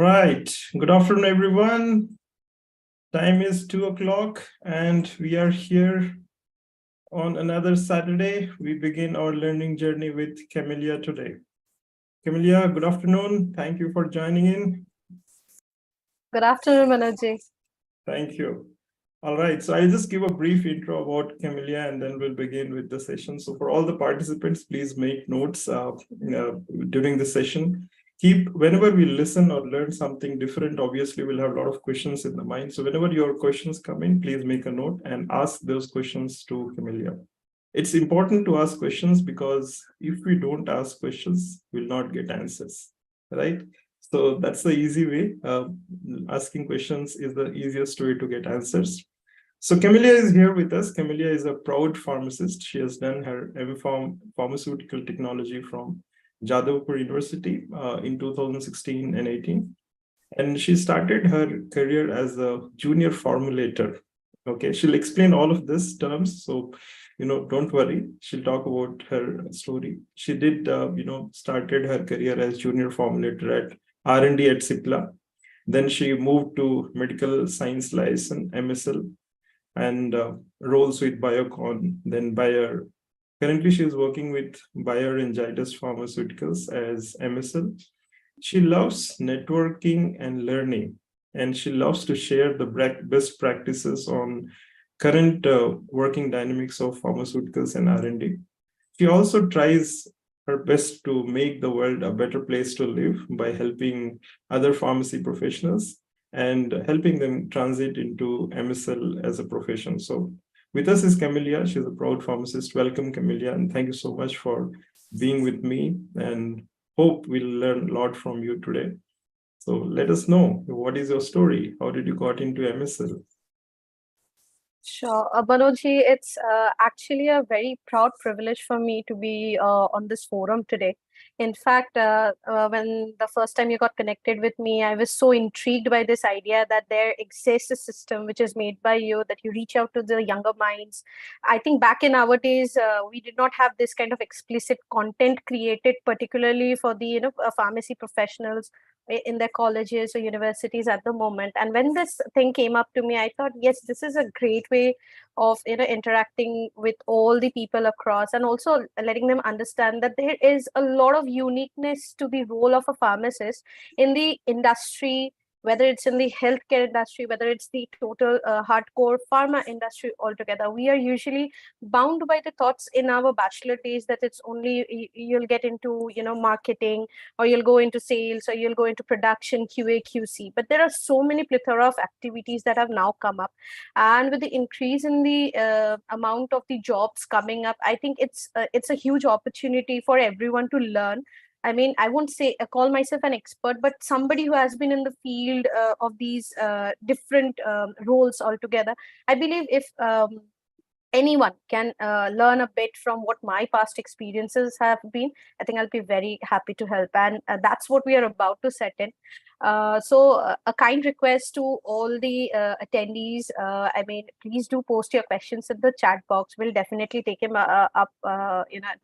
right. Good afternoon, everyone. Time is 2 o'clock, and we are here on another Saturday. We begin our learning journey with Camellia today. Camellia, good afternoon. Thank you for joining in. Good afternoon, Manoj. Thank you. All right, so I'll just give a brief intro about Camellia and then we'll begin with the session. So for all the participants, please make notes during the session. Whenever we listen or learn something different, obviously we'll have a lot of questions in the mind. So whenever your questions come in, please make a note and ask those questions to Camellia. It's important to ask questions because if we don't ask questions, we'll not get answers, right? So that's the easy way. Asking questions is the easiest way to get answers. So Camellia is here with us. Camellia is a proud pharmacist. She has done her M.Pharm pharmaceutical technology from Jadavpur University in 2016 and 18. And she started her career as a junior formulator. Okay, she'll explain all of this terms. So, don't worry. She'll talk about her story. She did, started her career as junior formulator at R&D at Cipla. Then she moved to medical science license, MSL, and roles with Biocon, then Bayer. Currently, she is working with Bayer and Zydus Pharmaceuticals as MSL. She loves networking and learning, and she loves to share the best practices on current working dynamics of pharmaceuticals and R&D. She also tries her best to make the world a better place to live by helping other pharmacy professionals and helping them transit into MSL as a profession. So with us is Camellia. She's a proud pharmacist. Welcome, Camellia, and thank you so much for being with me, and hope we'll learn a lot from you today. So let us know, what is your story? How did you got into MSL? Sure. Manojji, it's actually a very proud privilege for me to be on this forum today. In fact, when the first time you got connected with me, I was so intrigued by this idea that there exists a system which is made by you, that you reach out to the younger minds. I think back in our days, we did not have this kind of explicit content created, particularly for the pharmacy professionals in their colleges or universities at the moment. And when this thing came up to me, I thought, yes, this is a great way of interacting with all the people across, and also letting them understand that there is a lot of uniqueness to the role of a pharmacist in the industry, whether it's in the healthcare industry, whether it's the total hardcore pharma industry altogether. We are usually bound by the thoughts in our bachelor days that it's only you'll get into marketing, or you'll go into sales, or you'll go into production, QA, QC. But there are so many plethora of activities that have now come up, and with the increase in the amount of the jobs coming up, I think it's a huge opportunity for everyone to learn. I mean, I won't say call myself an expert, but somebody who has been in the field of these different roles altogether. I believe if anyone can learn a bit from what my past experiences have been, I think I'll be very happy to help. And that's what we are about to set in. A kind request to all the attendees. I mean, please do post your questions in the chat box. We'll definitely take them up,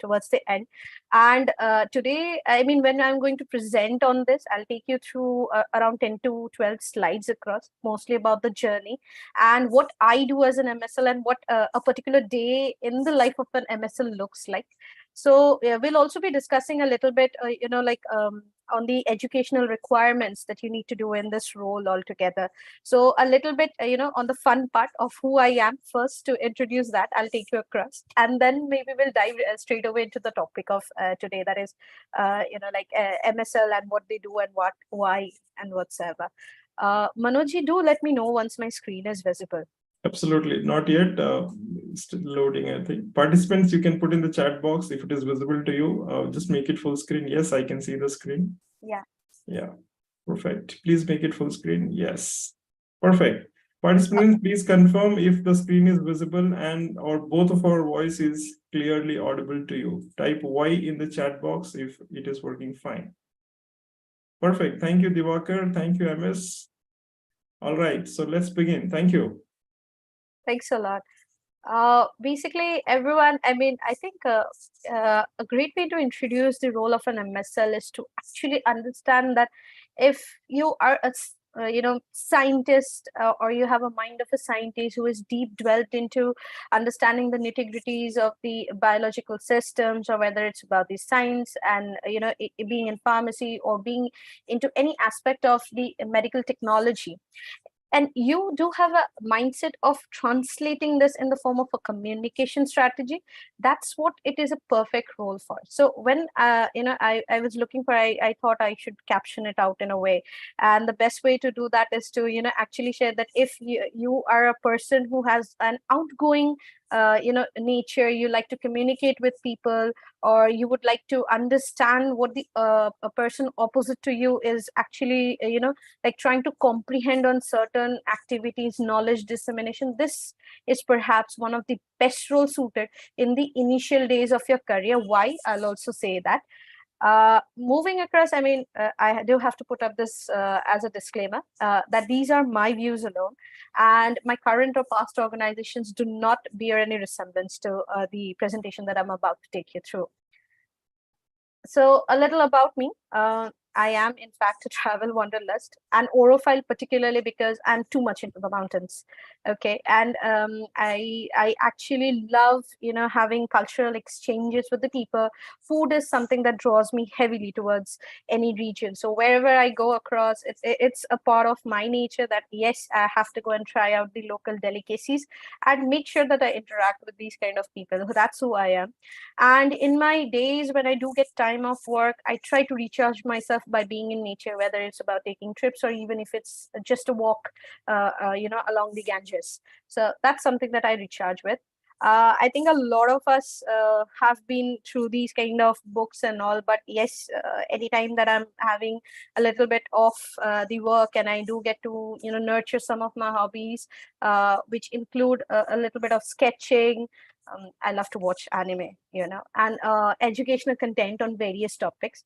towards the end. And today, I mean, when I'm going to present on this, I'll take you through around 10 to 12 slides across, mostly about the journey and what I do as an MSL, and what a particular day in the life of an MSL looks like. So we'll also be discussing a little bit, on the educational requirements that you need to do in this role altogether. So a little bit, on the fun part of who I am. First, to introduce that, I'll take you across, and then maybe we'll dive straight away into the topic of today, that is, MSL and what they do and why, and whatsoever. Manojji, do let me know once my screen is visible. Absolutely. Not yet. Still loading, I think. Participants, you can put in the chat box if it is visible to you. Just make it full screen. Yes, I can see the screen. Yeah. Yeah. Perfect. Please make it full screen. Yes. Perfect. Participants, please confirm if the screen is visible and or both of our voice is clearly audible to you. Type Y in the chat box if it is working fine. Perfect. Thank you, Divakar. Thank you, MS. All right. So let's begin. Thank you. Thanks a lot. Basically, everyone, I mean, I think a great way to introduce the role of an MSL is to actually understand that if you are a scientist, or you have a mind of a scientist who is deep dwelt into understanding the nitty-gritties of the biological systems, or whether it's about the science and being in pharmacy or being into any aspect of the medical technology, and you do have a mindset of translating this in the form of a communication strategy, that's what it is a perfect role for. So when I was looking for, I thought I should caption it out in a way, and the best way to do that is to actually share that if you are a person who has an outgoing nature, you like to communicate with people, or you would like to understand what the a person opposite to you is actually like trying to comprehend on certain activities, knowledge dissemination, this is perhaps one of the best roles suited in the initial days of your career. Why? I'll also say that. Moving across, I mean, I do have to put up this as a disclaimer that these are my views alone, and my current or past organizations do not bear any resemblance to the presentation that I'm about to take you through. So a little about me. I am, in fact, a travel wanderlust, an orophile, particularly because I'm too much into the mountains. Okay, and I actually love having cultural exchanges with the people. Food is something that draws me heavily towards any region. So wherever I go across, it's a part of my nature that yes, I have to go and try out the local delicacies and make sure that I interact with these kind of people. That's who I am. And in my days when I do get time off work, I try to recharge myself by being in nature, whether it's about taking trips or even if it's just a walk, along the Ganges. So that's something that I recharge with. I think a lot of us have been through these kind of books and all, but yes, anytime that I'm having a little bit of the work and I do get to nurture some of my hobbies, which include a little bit of sketching. I love to watch anime, and educational content on various topics.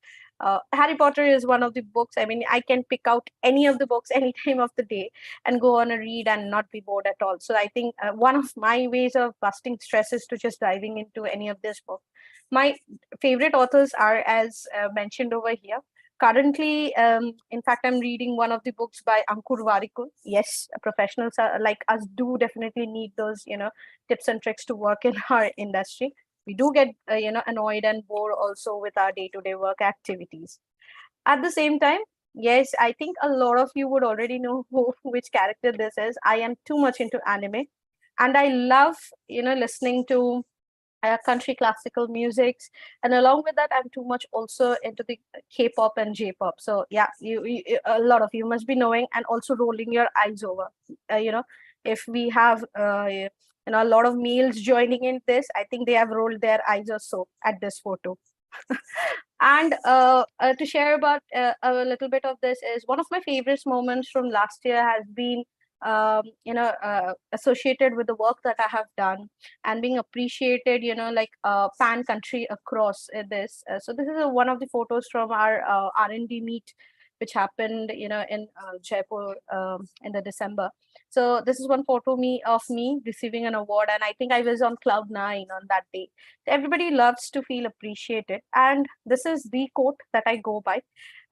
Harry Potter is one of the books. I mean, I can pick out any of the books any time of the day and go on a read and not be bored at all. So I think one of my ways of busting stress is to just diving into any of this book. My favorite authors are, as mentioned over here. Currently, in fact, I'm reading one of the books by Ankur Warikul. Yes, professionals like us do definitely need those, tips and tricks to work in our industry. We do get, annoyed and bored also with our day-to-day work activities. At the same time, yes, I think a lot of you would already know which character this is. I am too much into anime, and I love, listening to country classical musics, and along with that I'm too much also into the K-pop and J-pop. So yeah, a lot of you must be knowing and also rolling your eyes over, if we have a lot of males joining in this, I think they have rolled their eyes or so at this photo. And to share about a little bit of this is one of my favorite moments from last year has been associated with the work that I have done and being appreciated, like pan country across this. So this is one of the photos from our R&D meet, which happened, in Jaipur in the December. So this is one photo of me receiving an award, and I think I was on cloud 9 on that day. Everybody loves to feel appreciated, and this is the quote that I go by.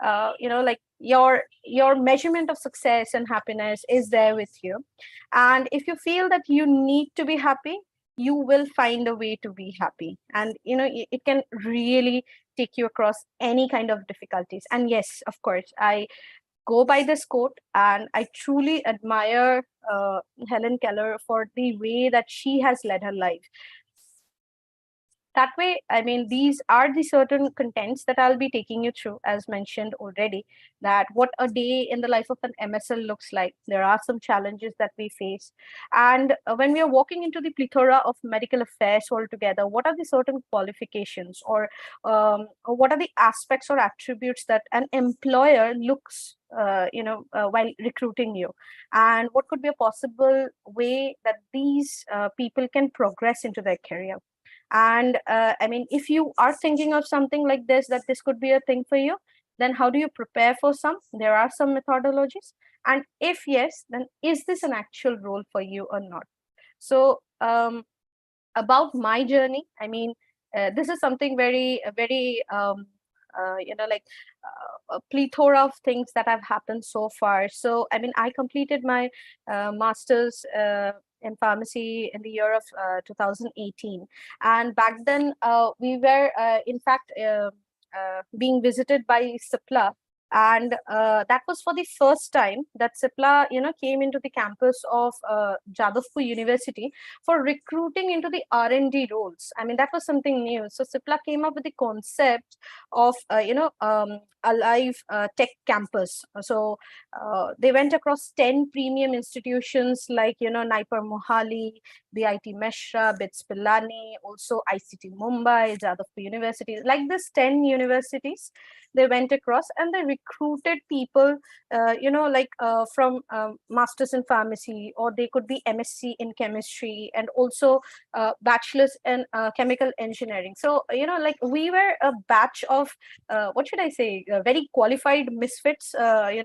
Like your measurement of success and happiness is there with you, and if you feel that you need to be happy, you will find a way to be happy, and it can really take you across any kind of difficulties. And yes, of course, I go by this quote, and I truly admire Helen Keller for the way that she has led her life. That way, I mean, these are the certain contents that I'll be taking you through, as mentioned already, that what a day in the life of an MSL looks like. There are some challenges that we face. And when we are walking into the plethora of medical affairs altogether, what are the certain qualifications, or what are the aspects or attributes that an employer looks while recruiting you, and what could be a possible way that these people can progress into their career. And I mean, if you are thinking of something like this, that this could be a thing for you, then how do you prepare for some? There are some methodologies. And if yes, then is this an actual role for you or not? So about my journey, I mean, this is something very a plethora of things that have happened so far. So, I mean, I completed my master's in pharmacy in the year of 2018. And back then, we were, in fact, being visited by CIPLA. And that was for the first time that CIPLA, came into the campus of Jadavpur University for recruiting into the R&D roles. I mean, that was something new. So CIPLA came up with the concept of, alive tech campus. So they went across 10 premium institutions like, Naipur Mohali, BIT Meshra, BITS Pilani, also ICT Mumbai, Jadavpur University, like this 10 universities they went across, and they recruited people, from masters in pharmacy, or they could be MSc in chemistry, and also bachelors in chemical engineering. So, we were a batch of, what should I say, very qualified misfits, from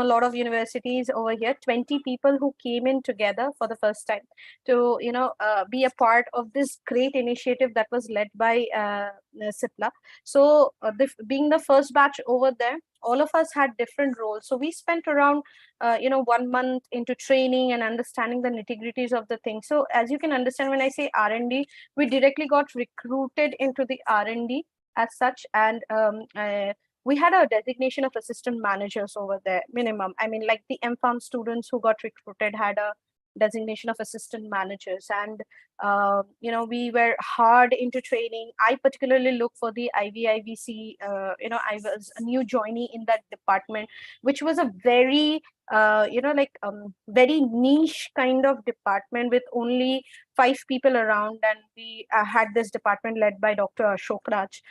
a lot of universities over here, 20 people who came in together for the first time to, be a part of this great initiative that was led by CIPLA. So being the first batch over there, all of us had different roles. So we spent around, 1 month into training and understanding the nitty-gritties of the thing. So as you can understand, when I say R&D, we directly got recruited into the R&D as such. And we had a designation of assistant managers over there, minimum. I mean, like the MPharm students who got recruited had a designation of assistant managers. And we were hard into training. I particularly look for the IVIVC. I was a new joinee in that department, which was a very very niche kind of department with only 5 people around. And we had this department led by Dr. Ashok Raj.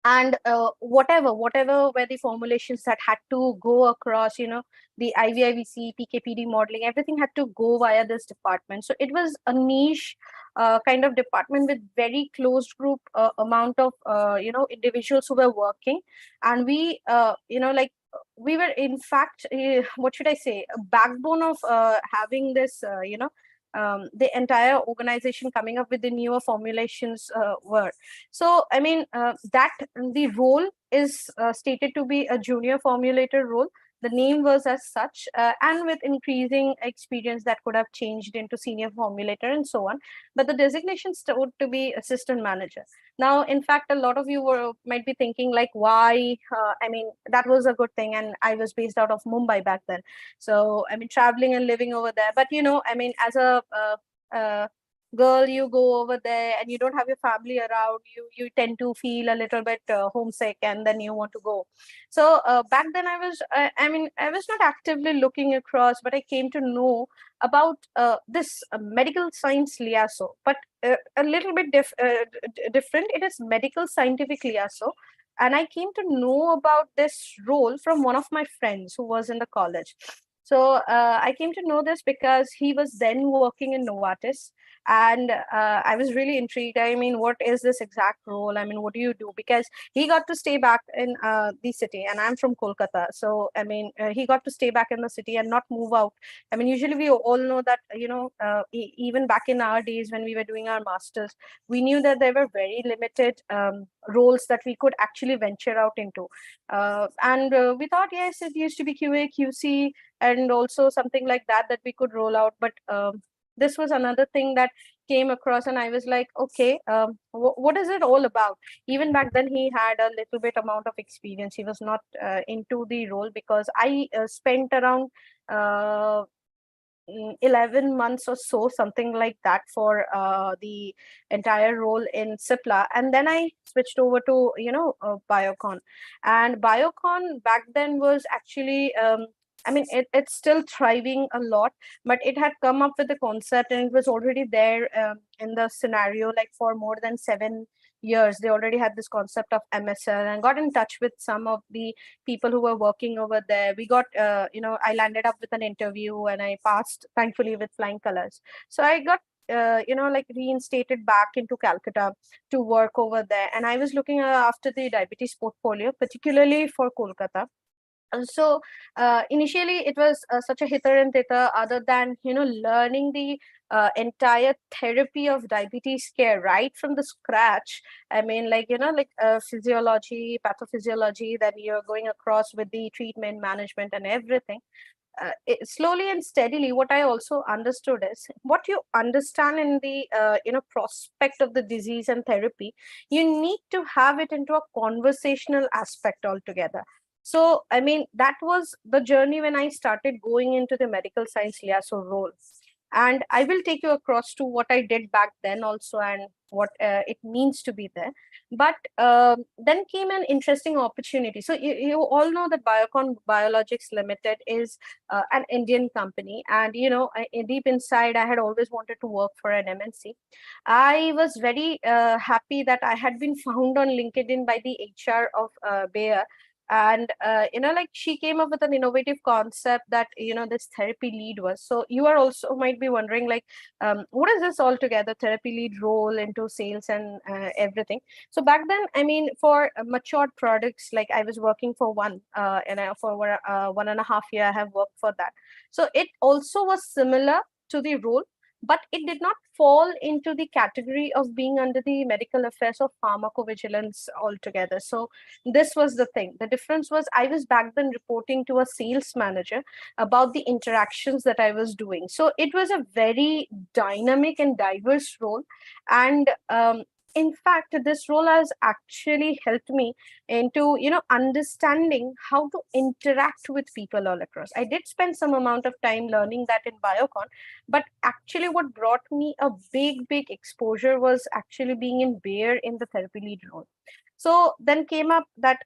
And whatever were the formulations that had to go across, the IVIVC, PKPD modeling, everything had to go via this department. So it was a niche kind of department with very closed group amount of, individuals who were working. And we, we were in fact, what should I say, a backbone of having this, the entire organization coming up with the newer formulations were. So, I mean, that the role is stated to be a junior formulator role. The name was as such, and with increasing experience that could have changed into senior formulator and so on. But the designation stood to be assistant manager. Now, in fact, a lot of you might be thinking like, why? I mean, that was a good thing. And I was based out of Mumbai back then. So, I mean, traveling and living over there. But, I mean, as a girl, you go over there and you don't have your family around, you tend to feel a little bit homesick, and then you want to go. So back then I was not actively looking across, but I came to know about this medical science liaison, but a little bit different. It is medical scientific liaison. And I came to know about this role from one of my friends who was in the college. So I came to know this because he was then working in Novartis. And I was really intrigued. I mean, what is this exact role? I mean, what do you do? Because he got to stay back in the city, and I'm from Kolkata. So, I mean, he got to stay back in the city and not move out. I mean, usually we all know that, even back in our days when we were doing our masters, we knew that there were very limited roles that we could actually venture out into. And we thought, yes, it used to be QA, QC, and also something like that we could roll out. But this was another thing that came across, and I was like, okay, what is it all about? Even back then, he had a little bit amount of experience. He was not into the role, because I spent around 11 months or so, something like that, for the entire role in CIPLA. And then I switched over to, Biocon. And Biocon back then was actually, I mean, it's still thriving a lot, but it had come up with the concept, and it was already there in the scenario, like for more than 7 years. They already had this concept of MSL, and got in touch with some of the people who were working over there. We got, I landed up with an interview, and I passed, thankfully, with flying colors. So I got reinstated back into Calcutta to work over there. And I was looking after the diabetes portfolio, particularly for Kolkata. So initially it was such a hitter and thither, other than learning the entire therapy of diabetes care right from the scratch. I mean, like physiology, pathophysiology, that you're going across with the treatment management and everything. Slowly and steadily, what I also understood is, what you understand in the prospect of the disease and therapy, you need to have it into a conversational aspect altogether. So I mean, that was the journey when I started going into the medical science liaison role. And I will take you across to what I did back then also, and what it means to be there. But then came an interesting opportunity. So you all know that Biocon Biologics Limited is an Indian company, and deep inside, I had always wanted to work for an MNC. I was very happy that I had been found on LinkedIn by the HR of Bayer. And like, she came up with an innovative concept that this therapy lead was. So you are also might be wondering, like, what is this altogether, therapy lead role into sales and everything. So back then, I mean, for matured products, like, I was working for one and for 1.5 year I have worked for that. So it also was similar to the role, but it did not fall into the category of being under the medical affairs or pharmacovigilance altogether. So this was the thing. The difference was, I was back then reporting to a sales manager about the interactions that I was doing. So it was a very dynamic and diverse role. And in fact, this role has actually helped me into understanding how to interact with people all across. I did spend some amount of time learning that in Biocon, but actually what brought me a big exposure was actually being in Bayer in the therapy lead role. So then came up that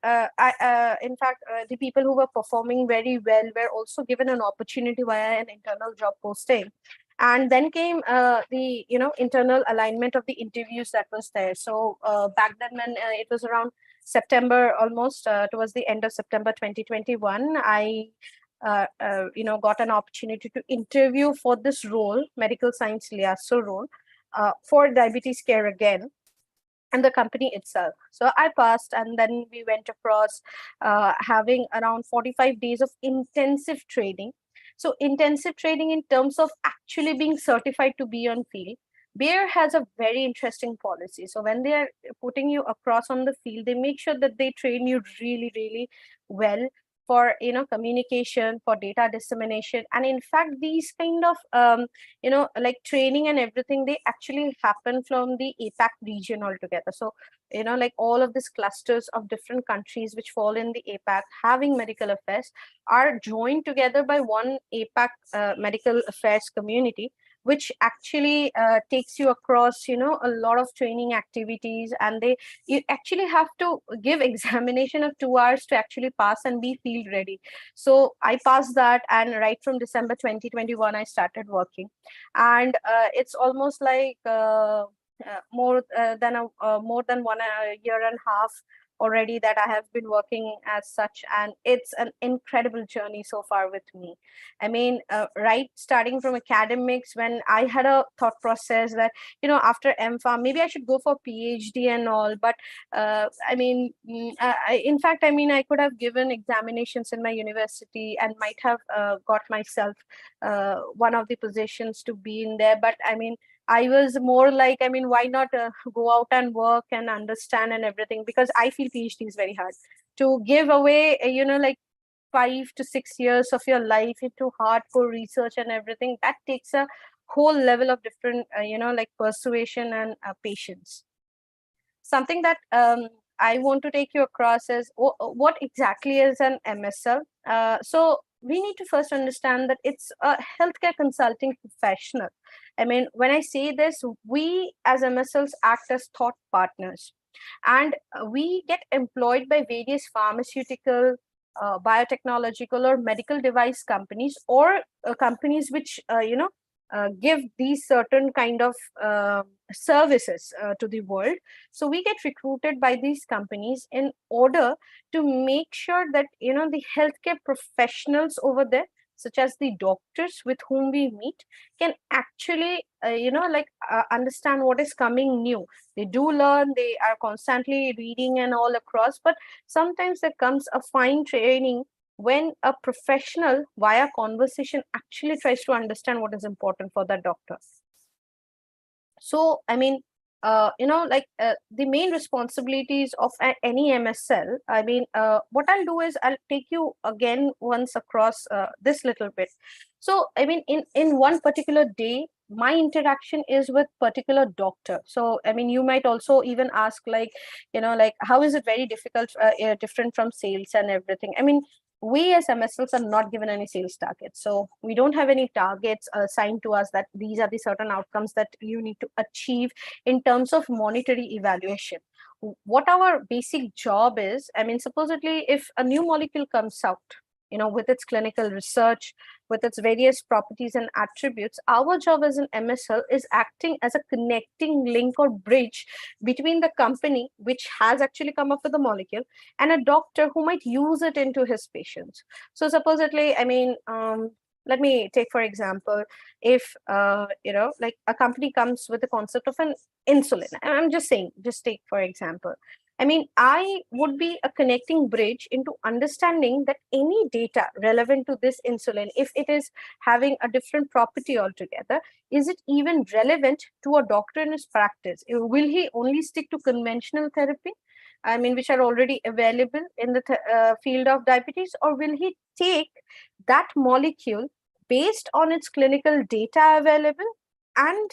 in fact, the people who were performing very well were also given an opportunity via an internal job posting. And then came the internal alignment of the interviews that was there. So back then, when it was around September, almost towards the end of September 2021, I got an opportunity to interview for this role, medical science liaison role, for diabetes care again, and the company itself. So I passed, and then we went across having around 45 days of intensive training. So intensive training in terms of actually being certified to be on field. Bayer has a very interesting policy. So when they are putting you across on the field, they make sure that they train you really well for communication, for data dissemination. And in fact, these kind of like training and everything, they actually happen from the APAC region altogether. So like, all of these clusters of different countries which fall in the APAC having medical affairs are joined together by one APAC medical affairs community, which actually takes you across a lot of training activities. And you actually have to give examination of 2 hours to actually pass and be field ready. So I passed that, and right from December 2021 I started working. And it's almost like more than 1.5 years already that I have been working as such, and it's an incredible journey so far with me. I mean, right, starting from academics, when I had a thought process that after MPharm maybe I should go for PhD and all, but I mean, in fact, I mean, I could have given examinations in my university and might have got myself one of the positions to be in there. But I mean, I was more like, I mean, why not go out and work and understand and everything? Because I feel PhD is very hard to give away, like 5 to 6 years of your life into hardcore research and everything. That takes a whole level of different, like persuasion and patience. Something that I want to take you across is what exactly is an MSL. So we need to first understand that it's a healthcare consulting professional. I mean, when I say this, we as MSLs act as thought partners, and we get employed by various pharmaceutical, biotechnological, or medical device companies, or companies which give these certain kind of services to the world. So we get recruited by these companies in order to make sure that the healthcare professionals over there, such as the doctors with whom we meet, can actually like understand what is coming new. They do learn, they are constantly reading and all across, but sometimes there comes a fine training when a professional via conversation actually tries to understand what is important for that doctor. So, I mean, the main responsibilities of any MSL, what I'll do is I'll take you again once across this little bit. So, I mean, in one particular day, my interaction is with particular doctor. So, I mean, you might also even ask like, how is it very different from sales and everything? I mean, we as MSLs are not given any sales targets. So we don't have any targets assigned to us that these are the certain outcomes that you need to achieve in terms of monetary evaluation. What our basic job is, I mean, supposedly if a new molecule comes out, with its clinical research, with its various properties and attributes, our job as an MSL is acting as a connecting link or bridge between the company which has actually come up with the molecule and a doctor who might use it into his patients. So supposedly, I mean, let me take for example, if like a company comes with the concept of an insulin, and I'm just saying, just take for example, I mean, I would be a connecting bridge into understanding that any data relevant to this insulin, if it is having a different property altogether, is it even relevant to a doctor in his practice? Will he only stick to conventional therapy, I mean, which are already available in the field of diabetes, or will he take that molecule based on its clinical data available and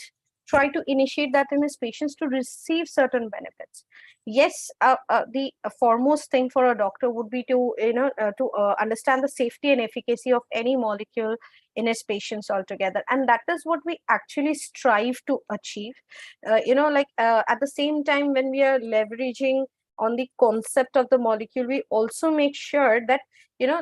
try to initiate that in his patients to receive certain benefits? Yes, the foremost thing for a doctor would be to understand the safety and efficacy of any molecule in his patients altogether, and that is what we actually strive to achieve. At the same time, when we are leveraging on the concept of the molecule, we also make sure that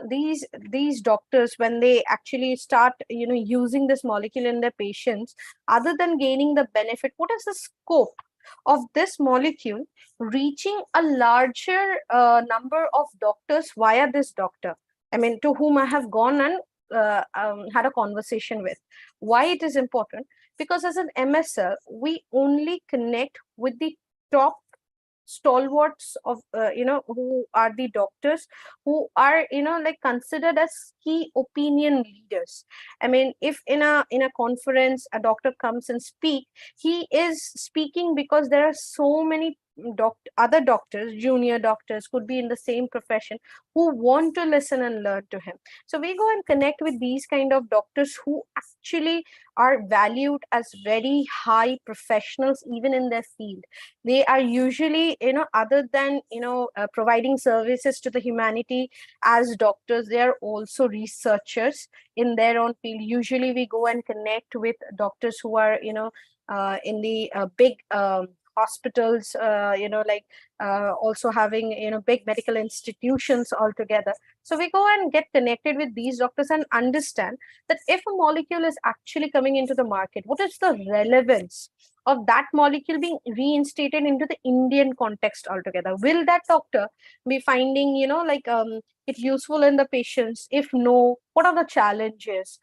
these doctors, when they actually start using this molecule in their patients, other than gaining the benefit, what is the scope of this molecule reaching a larger number of doctors via this doctor, I mean, to whom I have gone and had a conversation with. Why it is important? Because as an MSL, we only connect with the top stalwarts of who are the doctors who are considered as key opinion leaders. I mean, if in a conference a doctor comes and speak, he is speaking because there are so many other doctors, junior doctors, could be in the same profession, who want to listen and learn to him. So we go and connect with these kind of doctors who actually are valued as very high professionals even in their field. They are usually, other than providing services to the humanity as doctors, they are also researchers in their own field. Usually we go and connect with doctors who are in the big hospitals, also having big medical institutions altogether. So we go and get connected with these doctors and understand that if a molecule is actually coming into the market, what is the relevance of that molecule being reinstated into the Indian context altogether? Will that doctor be finding it useful in the patients? If no, what are the challenges?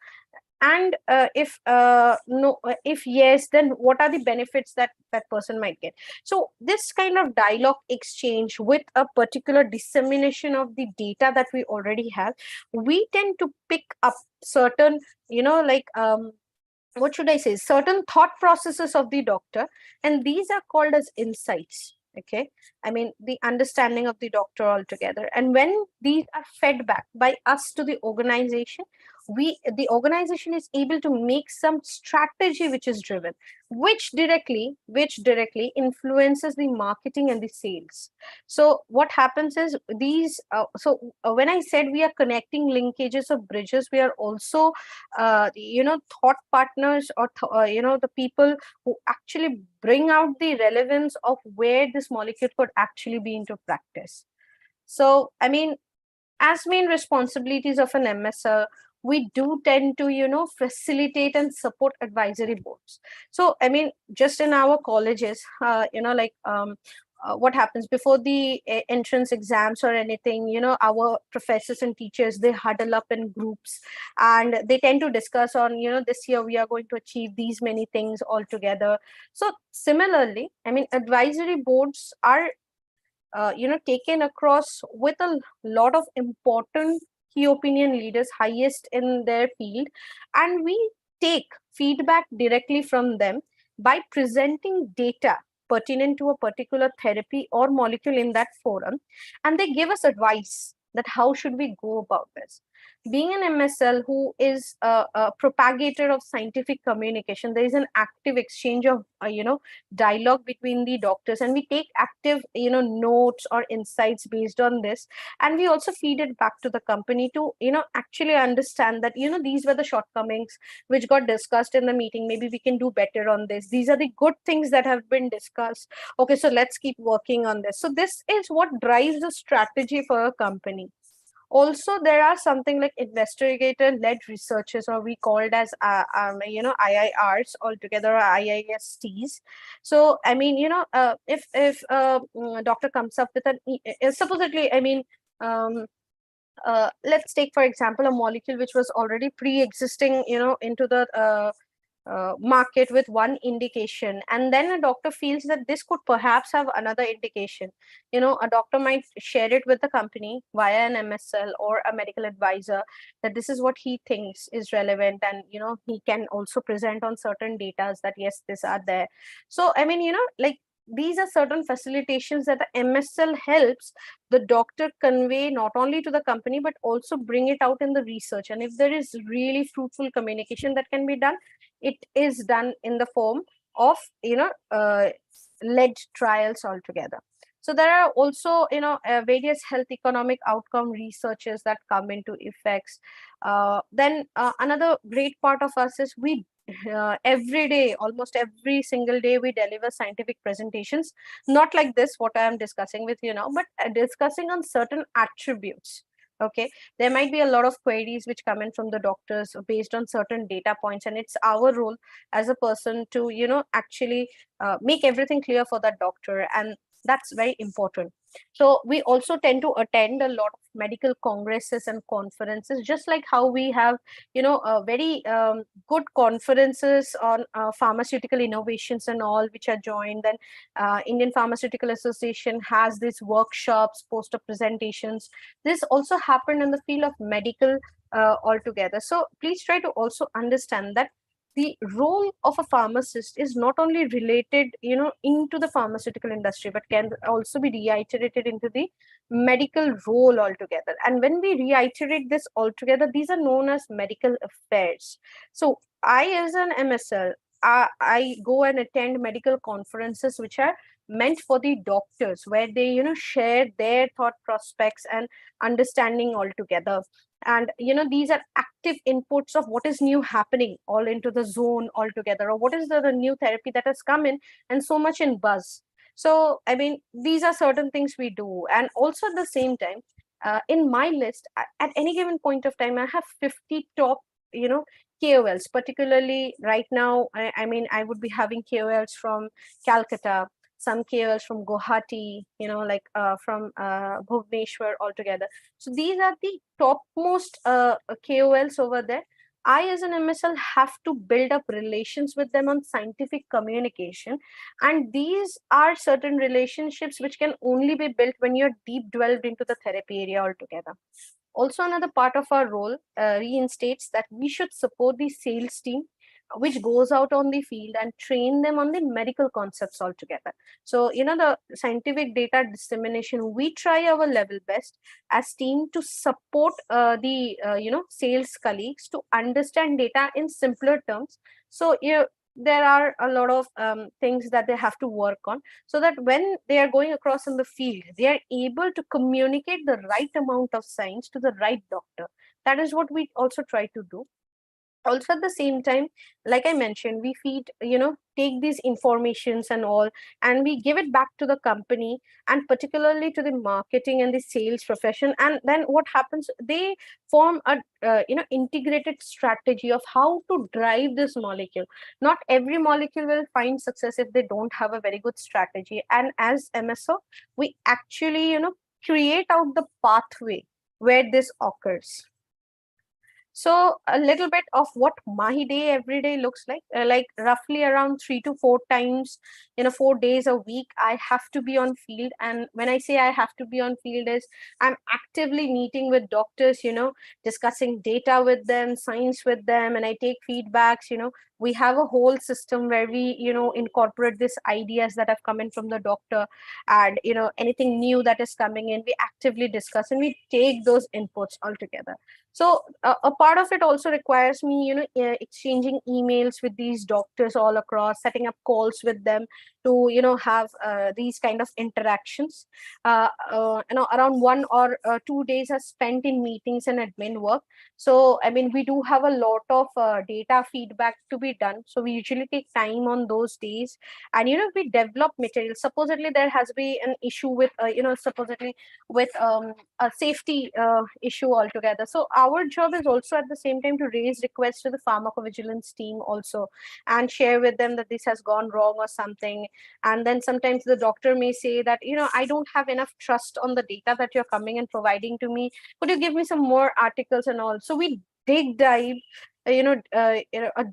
And if no, if yes, then what are the benefits that that person might get? So this kind of dialogue exchange with a particular dissemination of the data that we already have, we tend to pick up certain what should I say, certain thought processes of the doctor, and these are called as insights. Okay, I mean, the understanding of the doctor altogether. And when these are fed back by us to the organization, the organization is able to make some strategy which is driven, which directly influences the marketing and the sales. So what happens is when I said we are connecting linkages of bridges, we are also thought partners, or the people who actually bring out the relevance of where this molecule could actually be into practice. So I mean, as main responsibilities of an MSL, we do tend to facilitate and support advisory boards. So I mean, just in our colleges, what happens before the entrance exams or anything, our professors and teachers, they huddle up in groups and they tend to discuss on, this year we are going to achieve these many things all together. So similarly, I mean, advisory boards are taken across with a lot of important key opinion leaders, highest in their field, and we take feedback directly from them by presenting data pertinent to a particular therapy or molecule in that forum, and they give us advice that how should we go about this. Being an MSL who is a propagator of scientific communication, there is an active exchange of dialogue between the doctors, and we take active notes or insights based on this, and we also feed it back to the company to actually understand that these were the shortcomings which got discussed in the meeting. Maybe we can do better on this. These are the good things that have been discussed. Okay, so let's keep working on this. So this is what drives the strategy for a company. Also, there are something like investigator-led researches, or we called as IIRs altogether, or IISTs. So I mean, if doctor comes up with an supposedly, I mean, let's take for example a molecule which was already pre-existing into the market with one indication, and then a doctor feels that this could perhaps have another indication. A doctor might share it with the company via an MSL or a medical advisor, that this is what he thinks is relevant, and he can also present on certain data that yes, these are there. So I mean, like, these are certain facilitations that the MSL helps the doctor convey not only to the company but also bring it out in the research. And if there is really fruitful communication that can be done, it is done in the form of led trials altogether. So there are also various health economic outcome researches that come into effects. Then another great part of us is we every day, almost every single day, we deliver scientific presentations, not like this what I am discussing with you now, but discussing on certain attributes. Okay, there might be a lot of queries which come in from the doctors based on certain data points, and it's our role as a person to actually make everything clear for that doctor, and that's very important. So we also tend to attend a lot of medical congresses and conferences, just like how we have very good conferences on pharmaceutical innovations and all, which are joined. Then Indian Pharmaceutical Association has these workshops, poster presentations. This also happened in the field of medical altogether. So please try to also understand that the role of a pharmacist is not only related into the pharmaceutical industry, but can also be reiterated into the medical role altogether. And when we reiterate this altogether, these are known as medical affairs. So I, as an MSL, I go and attend medical conferences which are meant for the doctors, where they share their thought prospects and understanding altogether. And these are active inputs of what is new happening all into the zone altogether, or what is the new therapy that has come in and so much in buzz. So I mean, these are certain things we do. And also at the same time, in my list, at any given point of time, I have 50 top KOLs. Particularly right now, I mean, I would be having KOLs from Calcutta, some KOLs from Guwahati, like from Bhubaneswar altogether. So these are the topmost KOLs over there. I, as an MSL, have to build up relations with them on scientific communication. And these are certain relationships which can only be built when you're deep delved into the therapy area altogether. Also, another part of our role reinstates that we should support the sales team which goes out on the field and train them on the medical concepts altogether. So, the scientific data dissemination, we try our level best as team to support the, sales colleagues to understand data in simpler terms. So, there are a lot of things that they have to work on, so that when they are going across in the field, they are able to communicate the right amount of science to the right doctor. That is what we also try to do. Also at the same time, like I mentioned, we feed take these informations and all, and we give it back to the company, and particularly to the marketing and the sales profession. And then what happens, they form a integrated strategy of how to drive this molecule. Not every molecule will find success if they don't have a very good strategy, and as MSO, we actually create out the pathway where this occurs. So a little bit of what my day every day looks like roughly around 3 to 4 times, 4 days a week, I have to be on field. And when I say I have to be on field is I'm actively meeting with doctors, discussing data with them, science with them, and I take feedbacks. We have a whole system where we, incorporate these ideas that have come in from the doctor, and anything new that is coming in, we actively discuss and we take those inputs all together. So a part of it also requires me, exchanging emails with these doctors all across, setting up calls with them to, have these kind of interactions. Around 1 or 2 days are spent in meetings and admin work. So, I mean, we do have a lot of data feedback to be done. So we usually take time on those days, and, we develop material. Supposedly there has been an issue with, supposedly with a safety issue altogether. So our job is also at the same time to raise requests to the pharmacovigilance team also, and share with them that this has gone wrong or something. And then sometimes the doctor may say that, I don't have enough trust on the data that you're coming and providing to me. Could you give me some more articles and all? So we dive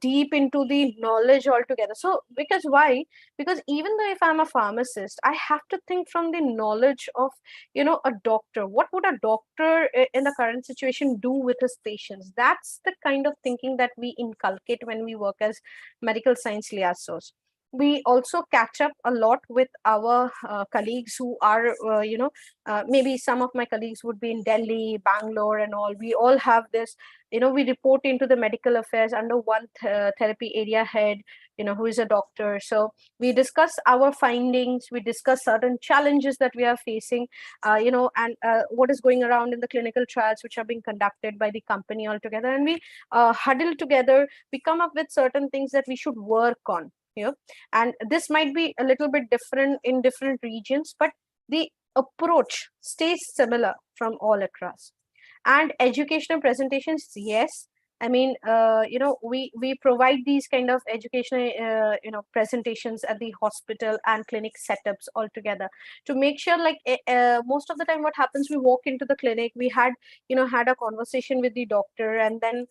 deep into the knowledge altogether. So because why? Because even though if I'm a pharmacist, I have to think from the knowledge of, a doctor. What would a doctor in the current situation do with his patients? That's the kind of thinking that we inculcate when we work as medical science liaisons. We also catch up a lot with our colleagues who are, maybe some of my colleagues would be in Delhi, Bangalore, and all. We all have this, we report into the medical affairs under one therapy area head, who is a doctor. So we discuss our findings, we discuss certain challenges that we are facing, and what is going around in the clinical trials which are being conducted by the company altogether. And we huddle together, we come up with certain things that we should work on. And this might be a little bit different in different regions, but the approach stays similar from all across. And educational presentations, yes, I mean, we provide these kind of educational presentations at the hospital and clinic setups altogether, to make sure, like, most of the time what happens, we walk into the clinic, we had a conversation with the doctor, and then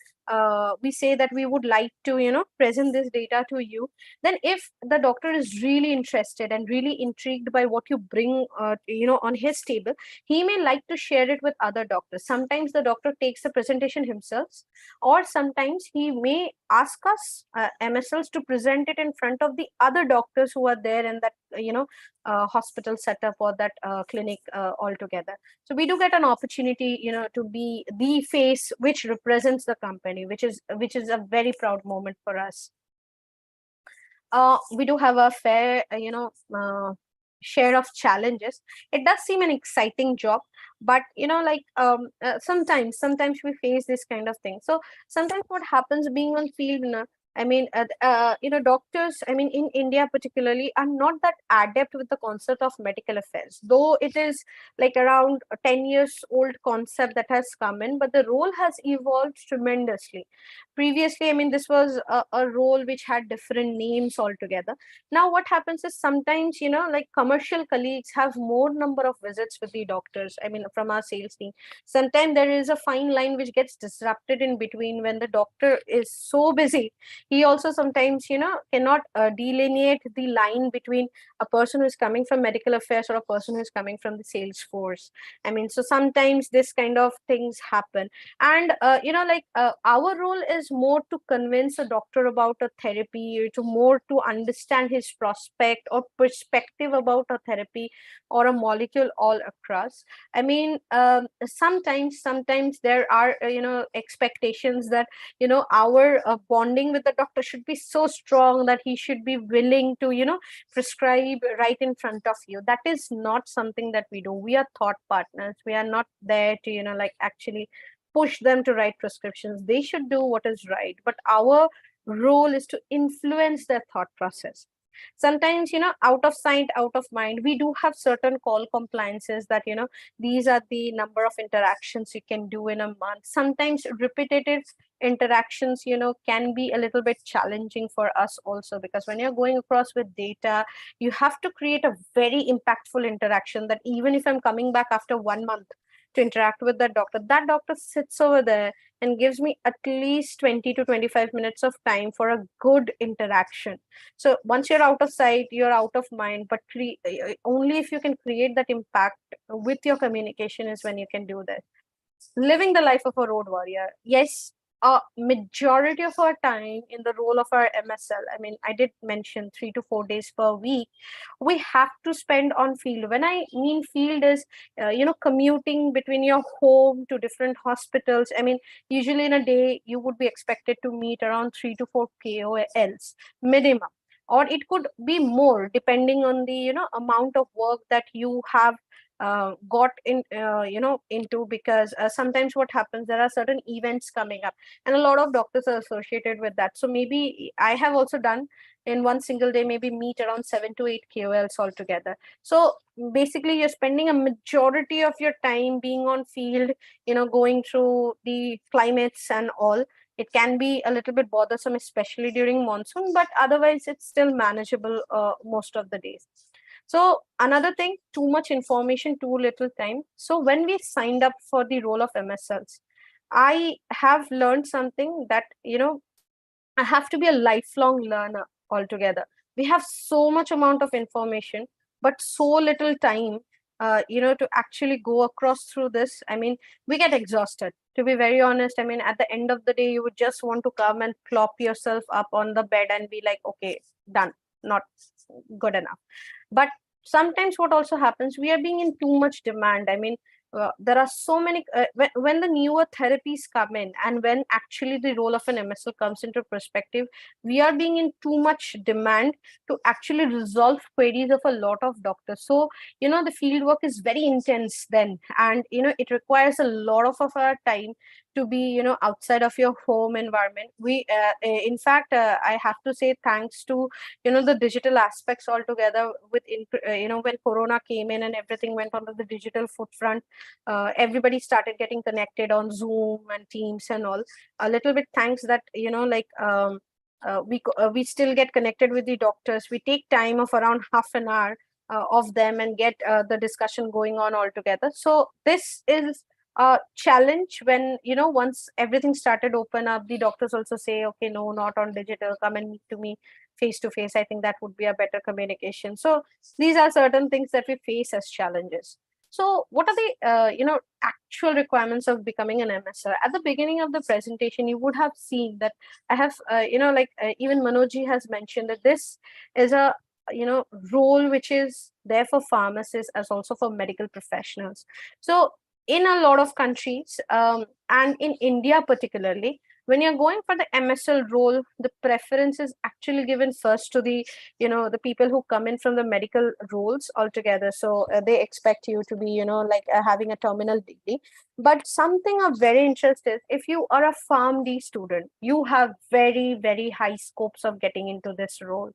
we say that we would like to present this data to you. Then if the doctor is really interested and really intrigued by what you bring on his table, he may like to share it with other doctors. Sometimes the doctor takes the presentation himself, or sometimes he may ask us MSLs to present it in front of the other doctors who are there in that hospital setup or that clinic altogether. So we do get an opportunity to be the face which represents the company, which is a very proud moment for us. We do have a fair share of challenges. It does seem an exciting job, but sometimes we face this kind of thing. So sometimes what happens being on field, I mean, doctors, I mean, in India particularly, are not that adept with the concept of medical affairs, though it is like around a 10 years old concept that has come in, but the role has evolved tremendously. Previously, I mean, this was a role which had different names altogether. Now what happens is, sometimes like commercial colleagues have more number of visits with the doctors, I mean, from our sales team. Sometimes there is a fine line which gets disrupted in between when the doctor is so busy. He also sometimes cannot delineate the line between a person who is coming from medical affairs or a person who is coming from the sales force. I mean, so sometimes this kind of things happen. And our role is more to convince a doctor about a therapy, to more to understand his prospect or perspective about a therapy or a molecule all across. I mean, sometimes there are expectations that our bonding with the doctor should be so strong that he should be willing to prescribe right in front of you. That is not something that we do. We are thought partners. We are not there to like actually push them to write prescriptions. They should do what is right, but our role is to influence their thought process. Sometimes out of sight, out of mind. We do have certain call compliances that these are the number of interactions you can do in a month. Sometimes repetitive interactions can be a little bit challenging for us also, because when you're going across with data, you have to create a very impactful interaction, that even if I'm coming back after 1 month to interact with that doctor sits over there and gives me at least 20 to 25 minutes of time for a good interaction. So once you're out of sight, you're out of mind, but only if you can create that impact with your communication is when you can do that. Living the life of a road warrior. Yes, a majority of our time in the role of our MSL, I mean, I did mention 3 to 4 days per week, we have to spend on field. When I mean field is, commuting between your home to different hospitals. I mean, usually in a day, you would be expected to meet around 3 to 4 KOLs minimum. Or it could be more depending on the amount of work that you have got into, because sometimes what happens, there are certain events coming up and a lot of doctors are associated with that. So maybe I have also done in one single day maybe meet around 7 to 8 KOLs altogether. So basically you're spending a majority of your time being on field, going through the climates and all. It can be a little bit bothersome, especially during monsoon, but otherwise it's still manageable most of the days. So another thing, too much information, too little time. So when we signed up for the role of MSLs, I have learned something that, I have to be a lifelong learner altogether. We have so much amount of information, but so little time, to actually go across through this. I mean, we get exhausted. To be very honest, I mean, at the end of the day, you would just want to come and plop yourself up on the bed and be like, okay, done, not good enough. But sometimes what also happens, we are being in too much demand. I mean, there are so many when the newer therapies come in and when actually the role of an MSL comes into perspective, we are being in too much demand to actually resolve queries of a lot of doctors. So the field work is very intense then, and it requires a lot of our time to be outside of your home environment. We in fact, I have to say thanks to the digital aspects altogether. When corona came in and everything went onto the digital footfront, everybody started getting connected on Zoom and Teams and all. A little bit thanks that we still get connected with the doctors. We take time of around half an hour of them and get the discussion going on all together. So this is a challenge when once everything started open up, the doctors also say, okay, no, not on digital, come and meet to me face to face. I think that would be a better communication. So these are certain things that we face as challenges. So what are the actual requirements of becoming an MSR? At the beginning of the presentation, you would have seen that I have even Manoj has mentioned that this is a role which is there for pharmacists as also for medical professionals. So in a lot of countries, and in India particularly, when you're going for the MSL role, the preference is actually given first to the the people who come in from the medical roles altogether. So they expect you to be having a terminal degree. But something of very interest is, if you are a PharmD student, you have very, very high scopes of getting into this role,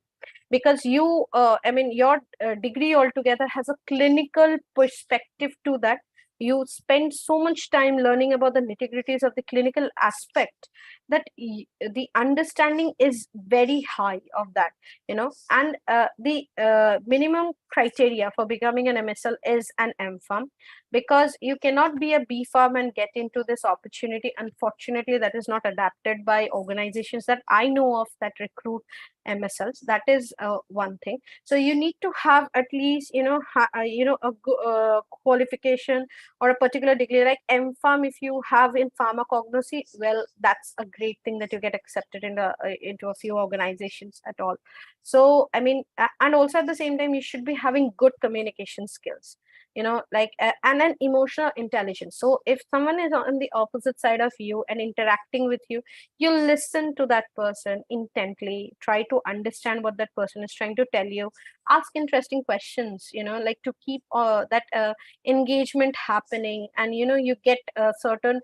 because you your degree altogether has a clinical perspective to that. You spend so much time learning about the nitty-gritties of the clinical aspect that the understanding is very high of that, and the minimum criteria for becoming an MSL is an MPharm, because you cannot be a BPharm and get into this opportunity. Unfortunately, that is not adapted by organizations that I know of that recruit MSLs. That is one thing. So you need to have at least a qualification or a particular degree like MPharm. If you have in pharmacognosy, well, that's a great thing that you get accepted into a few organizations at all. So I mean, and also at the same time, you should be having good communication skills, and an emotional intelligence. So if someone is on the opposite side of you and interacting with you, you listen to that person intently, try to understand what that person is trying to tell you, ask interesting questions, to keep that engagement happening. And you get certain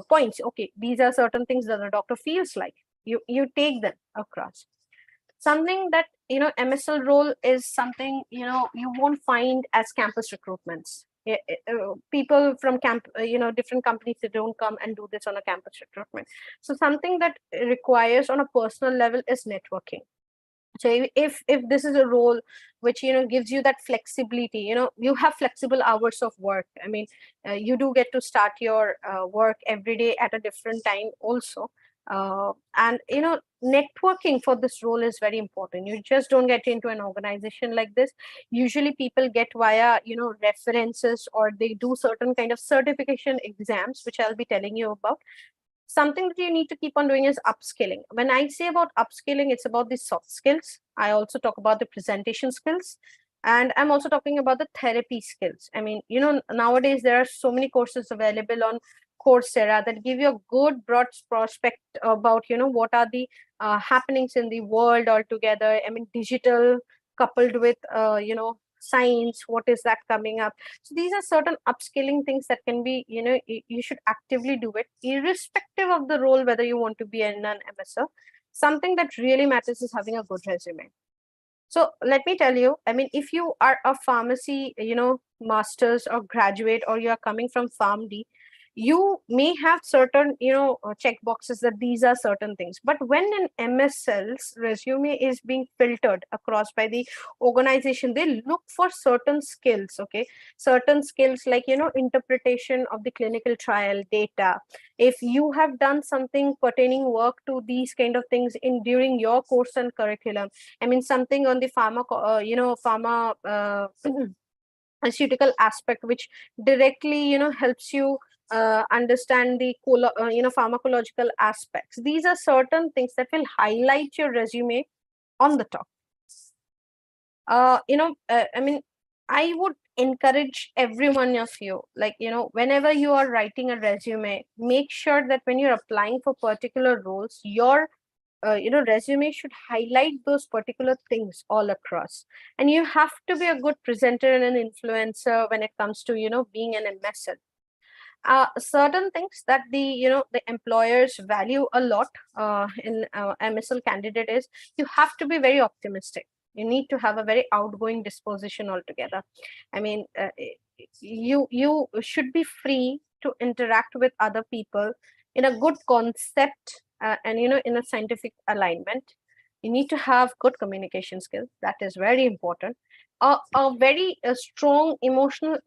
points. Okay, these are certain things that the doctor feels like, you take them across. Something that MSL role is something you won't find as campus recruitments. People from different companies, they don't come and do this on a campus recruitment. So something that requires on a personal level is networking. So if this is a role which gives you that flexibility, you have flexible hours of work. I mean, you do get to start your work every day at a different time also. And networking for this role is very important. You just don't get into an organization like this. Usually people get via references, or they do certain kind of certification exams, which I'll be telling you about. Something that you need to keep on doing is upskilling. When I say about upskilling, it's about the soft skills. I also talk about the presentation skills, and I'm also talking about the therapy skills. I mean, nowadays there are so many courses available on Coursera that give you a good broad prospect about what are the happenings in the world altogether. I mean, digital coupled with science, what is that coming up. So these are certain upskilling things that can be, you should actively do it irrespective of the role, whether you want to be an MSL. Something that really matters is having a good resume. So let me tell you, I mean, if you are a pharmacy, masters or graduate, or you are coming from PharmD, you may have certain, check boxes that these are certain things. But when an MSL's resume is being filtered across by the organization, they look for certain skills, okay? Certain skills like, interpretation of the clinical trial data. If you have done something pertaining work to these kind of things in during your course and curriculum, I mean, something on the pharmaceutical aspect, which directly, helps you understand the pharmacological aspects. These are certain things that will highlight your resume on the top. I mean, I would encourage every one of you, like, whenever you are writing a resume, make sure that when you're applying for particular roles, your resume should highlight those particular things all across. And you have to be a good presenter and an influencer when it comes to being an MSL. Certain things that the employers value a lot in MSL candidate is, you have to be very optimistic. You need to have a very outgoing disposition altogether. I mean, you should be free to interact with other people in a good concept, and in a scientific alignment. You need to have good communication skills. That is very important. A very strong emotional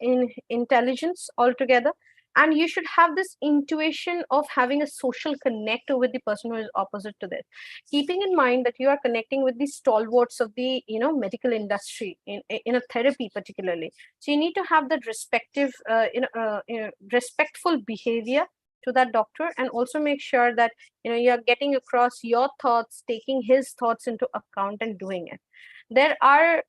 intelligence altogether. And you should have this intuition of having a social connect with the person who is opposite to this, keeping in mind that you are connecting with the stalwarts of the medical industry in a therapy particularly. So you need to have that respective respectful behavior to that doctor, and also make sure that you're getting across your thoughts, taking his thoughts into account and doing it. There are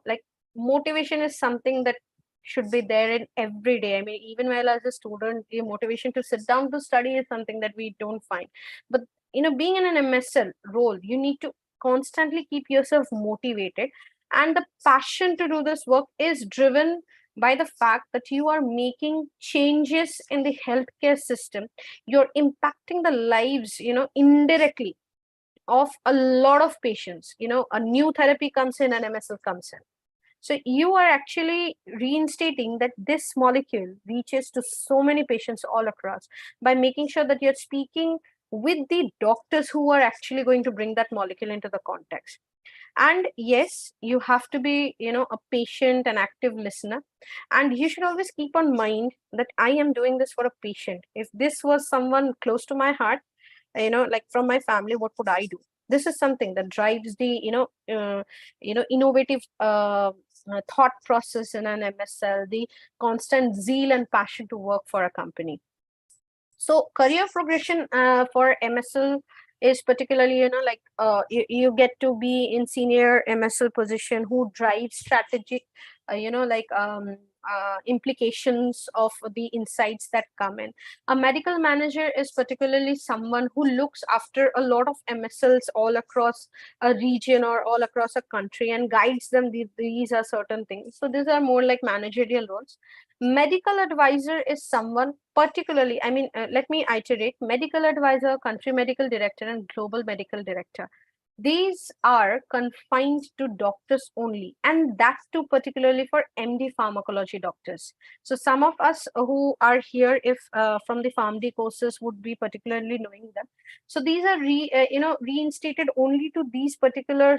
like, motivation is something that should be there in every day. I mean, even while as a student, the motivation to sit down to study is something that we don't find. But being in an MSL role, you need to constantly keep yourself motivated, and the passion to do this work is driven by the fact that you are making changes in the healthcare system. You're impacting the lives indirectly of a lot of patients. A new therapy comes in, an MSL comes in. So you are actually reinstating that this molecule reaches to so many patients all across, by making sure that you're speaking with the doctors who are actually going to bring that molecule into the context. And yes, you have to be a patient and active listener. And you should always keep on mind that I am doing this for a patient. If this was someone close to my heart, like from my family, what would I do? This is something that drives the innovative thought process in an MSL, the constant zeal and passion to work for a company. So career progression for MSL is particularly, like, you get to be in senior MSL position who drives strategic, implications of the insights that come in. A medical manager is particularly someone who looks after a lot of MSLs all across a region or all across a country and guides them. These are certain things. So these are more like managerial roles. Medical advisor is someone particularly, I mean, let me iterate: medical advisor, country medical director, and global medical director. these are confined to doctors only, and that too particularly for MD pharmacology doctors. So some of us who are here, if from the PharmD courses, would be particularly knowing them. So these are reinstated only to these particular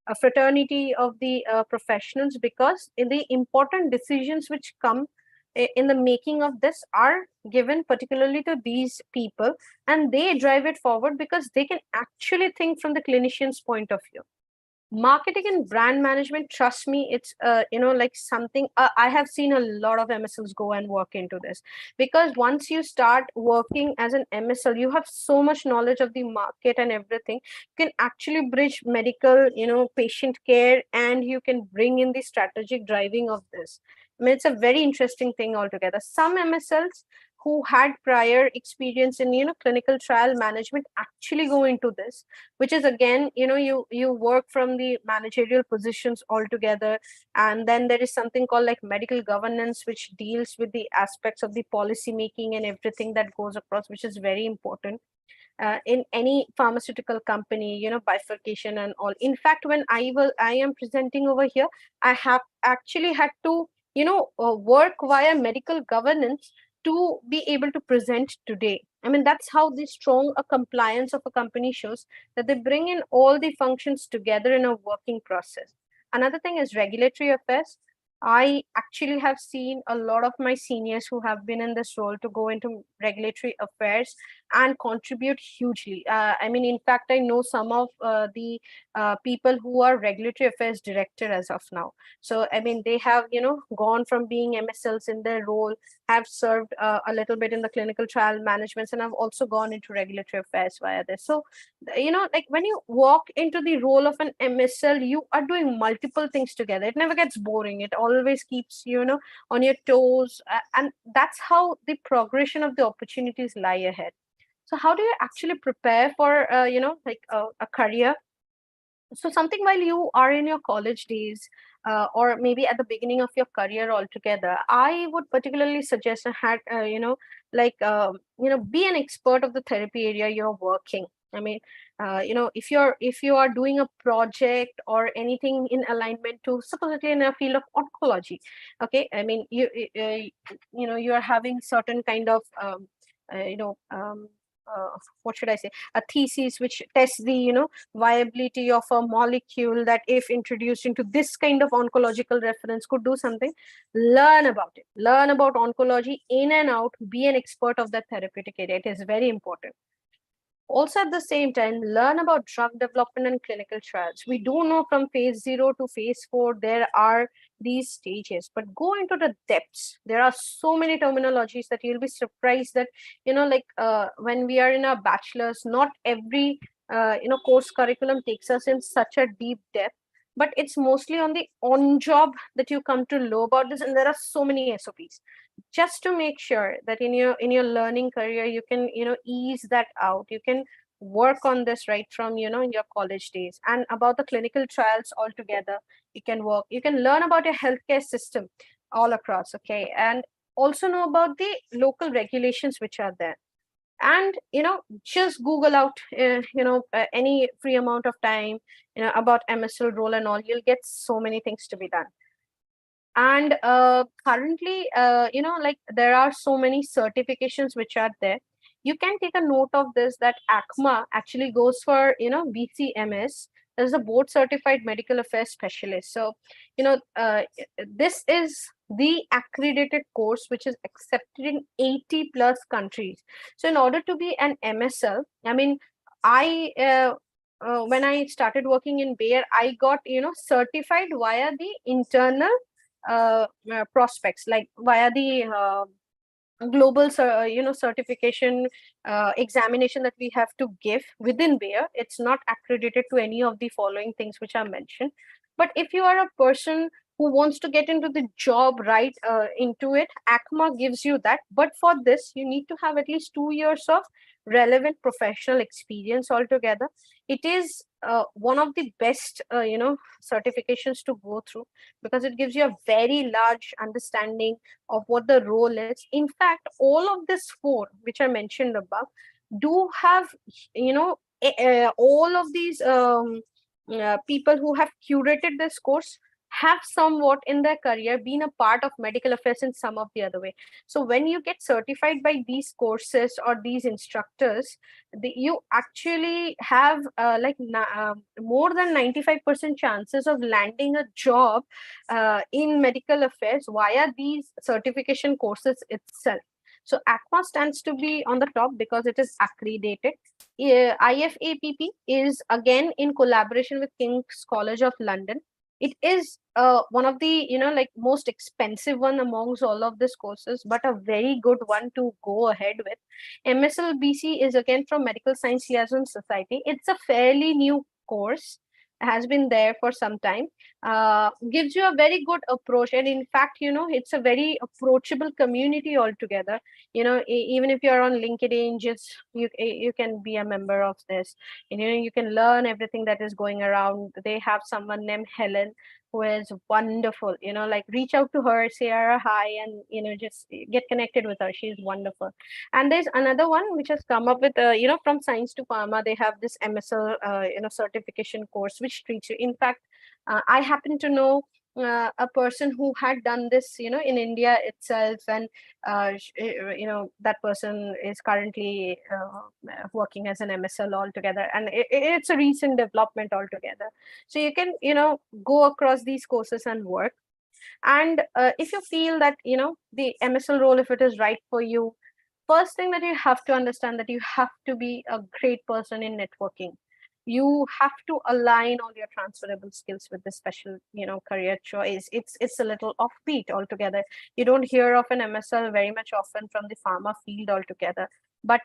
a fraternity of the professionals, because in the important decisions which come in the making of this are given particularly to these people, and they drive it forward because they can actually think from the clinician's point of view. Marketing and brand management, trust me, it's like something I have seen a lot of MSLs go and work into this, because once you start working as an MSL, you have so much knowledge of the market and everything. You can actually bridge medical, patient care, and you can bring in the strategic driving of this. I mean, it's a very interesting thing altogether. Some MSLs who had prior experience in clinical trial management actually go into this, which is again, you work from the managerial positions altogether. And then there is something called like medical governance, which deals with the aspects of the policy making and everything that goes across, which is very important in any pharmaceutical company, bifurcation and all. In fact, when I am presenting over here, I have actually had to work via medical governance to be able to present today. I mean, that's how the strong a compliance of a company shows, that they bring in all the functions together in a working process. Another thing is regulatory affairs. I actually have seen a lot of my seniors who have been in this role to go into regulatory affairs and contribute hugely. I mean, in fact, I know some of the people who are regulatory affairs director as of now. So, I mean, they have, gone from being MSLs in their role, have served a little bit in the clinical trial management, and have also gone into regulatory affairs via this. So, like when you walk into the role of an MSL, you are doing multiple things together. It never gets boring. It always keeps you, on your toes. And that's how the progression of the opportunities lie ahead. So how do you actually prepare for, like a career? So something while you are in your college days, or maybe at the beginning of your career altogether, I would particularly suggest be an expert of the therapy area you're working. I mean, if you are doing a project or anything in alignment to supposedly in a field of oncology, okay. I mean, you are having certain kind of what should I say, a thesis which tests the viability of a molecule that if introduced into this kind of oncological reference could do something. Learn about it, learn about oncology in and out, be an expert of that therapeutic area. It is very important. Also, at the same time, learn about drug development and clinical trials. We do know from phase 0 to phase 4, there are these stages, but go into the depths. There are so many terminologies that you'll be surprised that, when we are in our bachelor's, not every, course curriculum takes us in such a deep depth, but it's mostly on the on job that you come to know about this. And there are so many SOPs, just to make sure that in your learning career you can ease that out. You can work on this right from in your college days. And about the clinical trials altogether, you can learn about your healthcare system all across, okay, and also know about the local regulations which are there. And just google out any free amount of time about MSL role and all. You'll get so many things to be done. And currently, there are so many certifications which are there. You can take a note of this, that ACMA actually goes for, BCMS. There's a board certified medical affairs specialist. So, this is the accredited course which is accepted in 80 plus countries. So in order to be an MSL, I mean, when I started working in Bayer, I got, certified via the internal prospects, like via the global certification examination that we have to give within Bayer. It's not accredited to any of the following things which are mentioned. But if you are a person who wants to get into the job right into it, ACMA gives you that. But for this, you need to have at least 2 years of relevant professional experience altogether. It is one of the best certifications to go through, because it gives you a very large understanding of what the role is. In fact, all of this 4 which I mentioned above do have all of these people who have curated this course have somewhat in their career been a part of medical affairs in some of the other way. So when you get certified by these courses or these instructors, you actually have more than 95% chances of landing a job in medical affairs via these certification courses itself. So ACMA stands to be on the top because it is accredited. IFAPP is again in collaboration with King's College of London. It is one of the most expensive one amongst all of these courses, but a very good one to go ahead with. MSLBC is again from Medical Science Liaison Society. It's a fairly new course, has been there for some time. Gives you a very good approach, and in fact, it's a very approachable community altogether. Even if you're on LinkedIn, just you can be a member of this. You can learn everything that is going around. They have someone named Helen who is wonderful. Reach out to her, say her hi, and just get connected with her. She's wonderful. And there's another one which has come up with from Science to Pharma. They have this MSL certification course which treats you. In fact, I happen to know a person who had done this in India itself, and that person is currently working as an MSL altogether, and it's a recent development altogether. So you can go across these courses and work. And if you feel that the MSL role, if it is right for you, first thing that you have to understand that you have to be a great person in networking. You have to align all your transferable skills with the special career choice. It's a little offbeat altogether. You don't hear of an MSL very much often from the pharma field altogether, but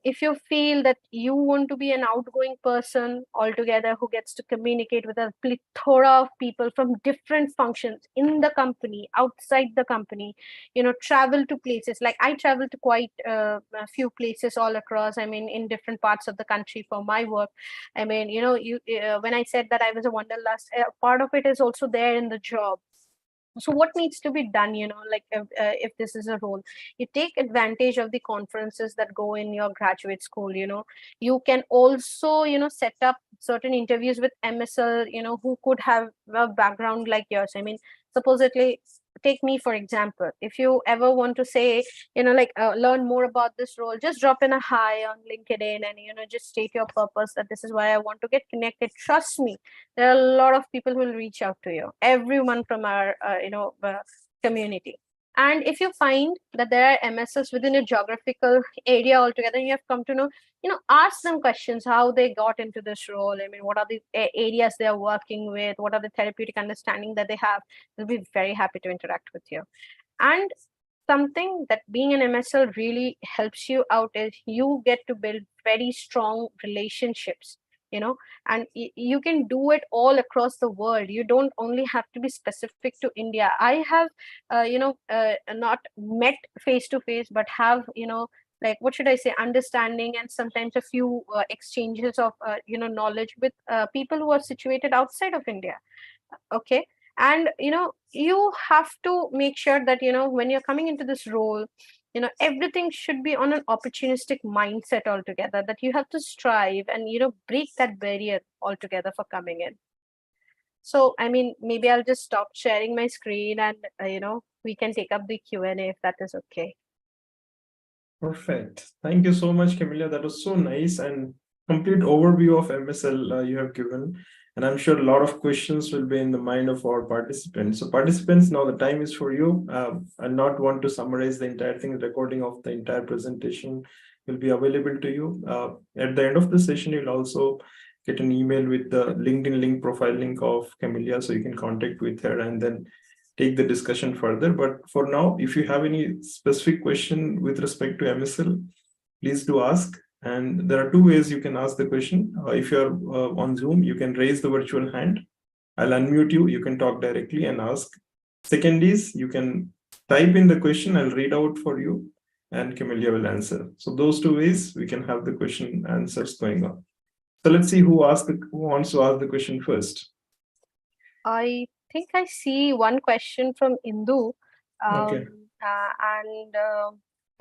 if you feel that you want to be an outgoing person altogether who gets to communicate with a plethora of people from different functions in the company, outside the company, travel to places. Like I travel to quite a few places all across, in different parts of the country for my work. When I said that I was a wanderlust, part of it is also there in the job. So what needs to be done, if this is a role, you take advantage of the conferences that go in your graduate school. You can also set up certain interviews with MSL who could have a background like yours. Supposedly, take me for example. If you ever want to say learn more about this role, just drop in a hi on LinkedIn and just state your purpose, that this is why I want to get connected. Trust me, there are a lot of people who will reach out to you, everyone from our community. And if you find that there are MSs within a geographical area altogether, you have come to know, ask them questions, how they got into this role. What are the areas they are working with? What are the therapeutic understanding that they have? They'll be very happy to interact with you. And something that being an MSL really helps you out is you get to build very strong relationships, and you can do it all across the world. You don't only have to be specific to India. I have not met face to face, but have what should I say, understanding and sometimes a few exchanges of knowledge with people who are situated outside of India. Okay. And you have to make sure that when you're coming into this role, everything should be on an opportunistic mindset altogether, that you have to strive and break that barrier altogether for coming in. So maybe I'll just stop sharing my screen, and we can take up the Q&A if that is okay. Perfect. Thank you so much, Camilla. That was so nice and complete overview of MSL you have given. And I'm sure a lot of questions will be in the mind of our participants. So participants, now the time is for you. I not want to summarize the entire thing. The recording of the entire presentation will be available to you. At the end of the session, you'll also get an email with the LinkedIn link, profile link of Camilla, so you can contact with her and then take the discussion further. But for now, if you have any specific question with respect to MSL, please do ask. And there are two ways you can ask the question. If you're on Zoom, you can raise the virtual hand. I'll unmute you. You can talk directly and ask. Second is you can type in the question. I'll read out for you and Camilla will answer. So those two ways we can have the question answers going on. So let's see who wants to ask the question first. I think I see one question from Indu. Okay. And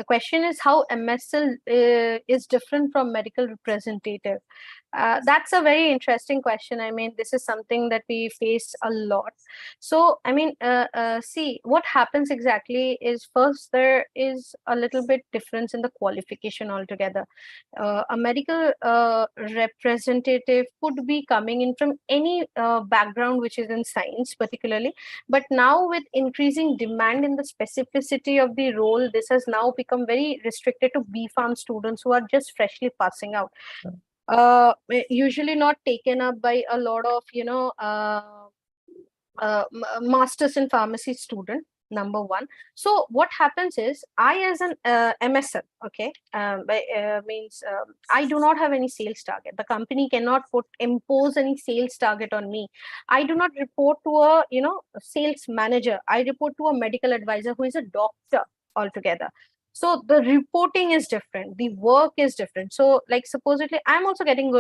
The question is how MSL is different from medical representative. That's a very interesting question. I mean, this is something that we face a lot. So, I mean, see, what happens exactly is first there is a little bit difference in the qualification altogether. A medical representative could be coming in from any background which is in science, particularly. But now, with increasing demand in the specificity of the role, this has now become very restricted to B.Pharm students who are just freshly passing out. Usually not taken up by a lot of masters in pharmacy student, number one. So what happens is I as an MSL, okay, means I do not have any sales target. The company cannot impose any sales target on me. I do not report to a sales manager. I report to a medical advisor who is a doctor altogether. So the reporting is different, the work is different. So like supposedly I'm also getting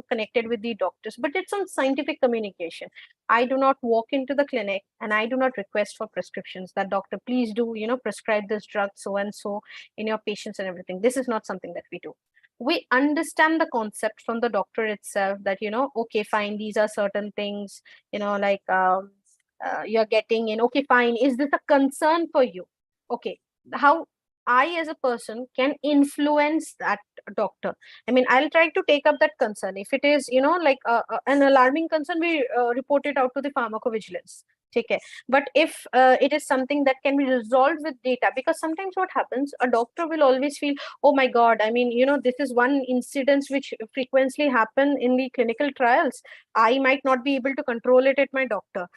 connected with the doctors, but it's on scientific communication. I do not walk into the clinic and I do not request for prescriptions that doctor, please do, prescribe this drug so and so in your patients and everything. This is not something that we do. We understand the concept from the doctor itself that, okay, fine, these are certain things, you're getting in, okay, fine. Is this a concern for you? Okay. How I as a person can influence that doctor. I mean, I'll try to take up that concern. If it is, an alarming concern, we report it out to the pharmacovigilance. Okay. But if it is something that can be resolved with data, because sometimes what happens, a doctor will always feel, oh my God, I mean, this is one incidence which frequently happen in the clinical trials. I might not be able to control it at my doctor.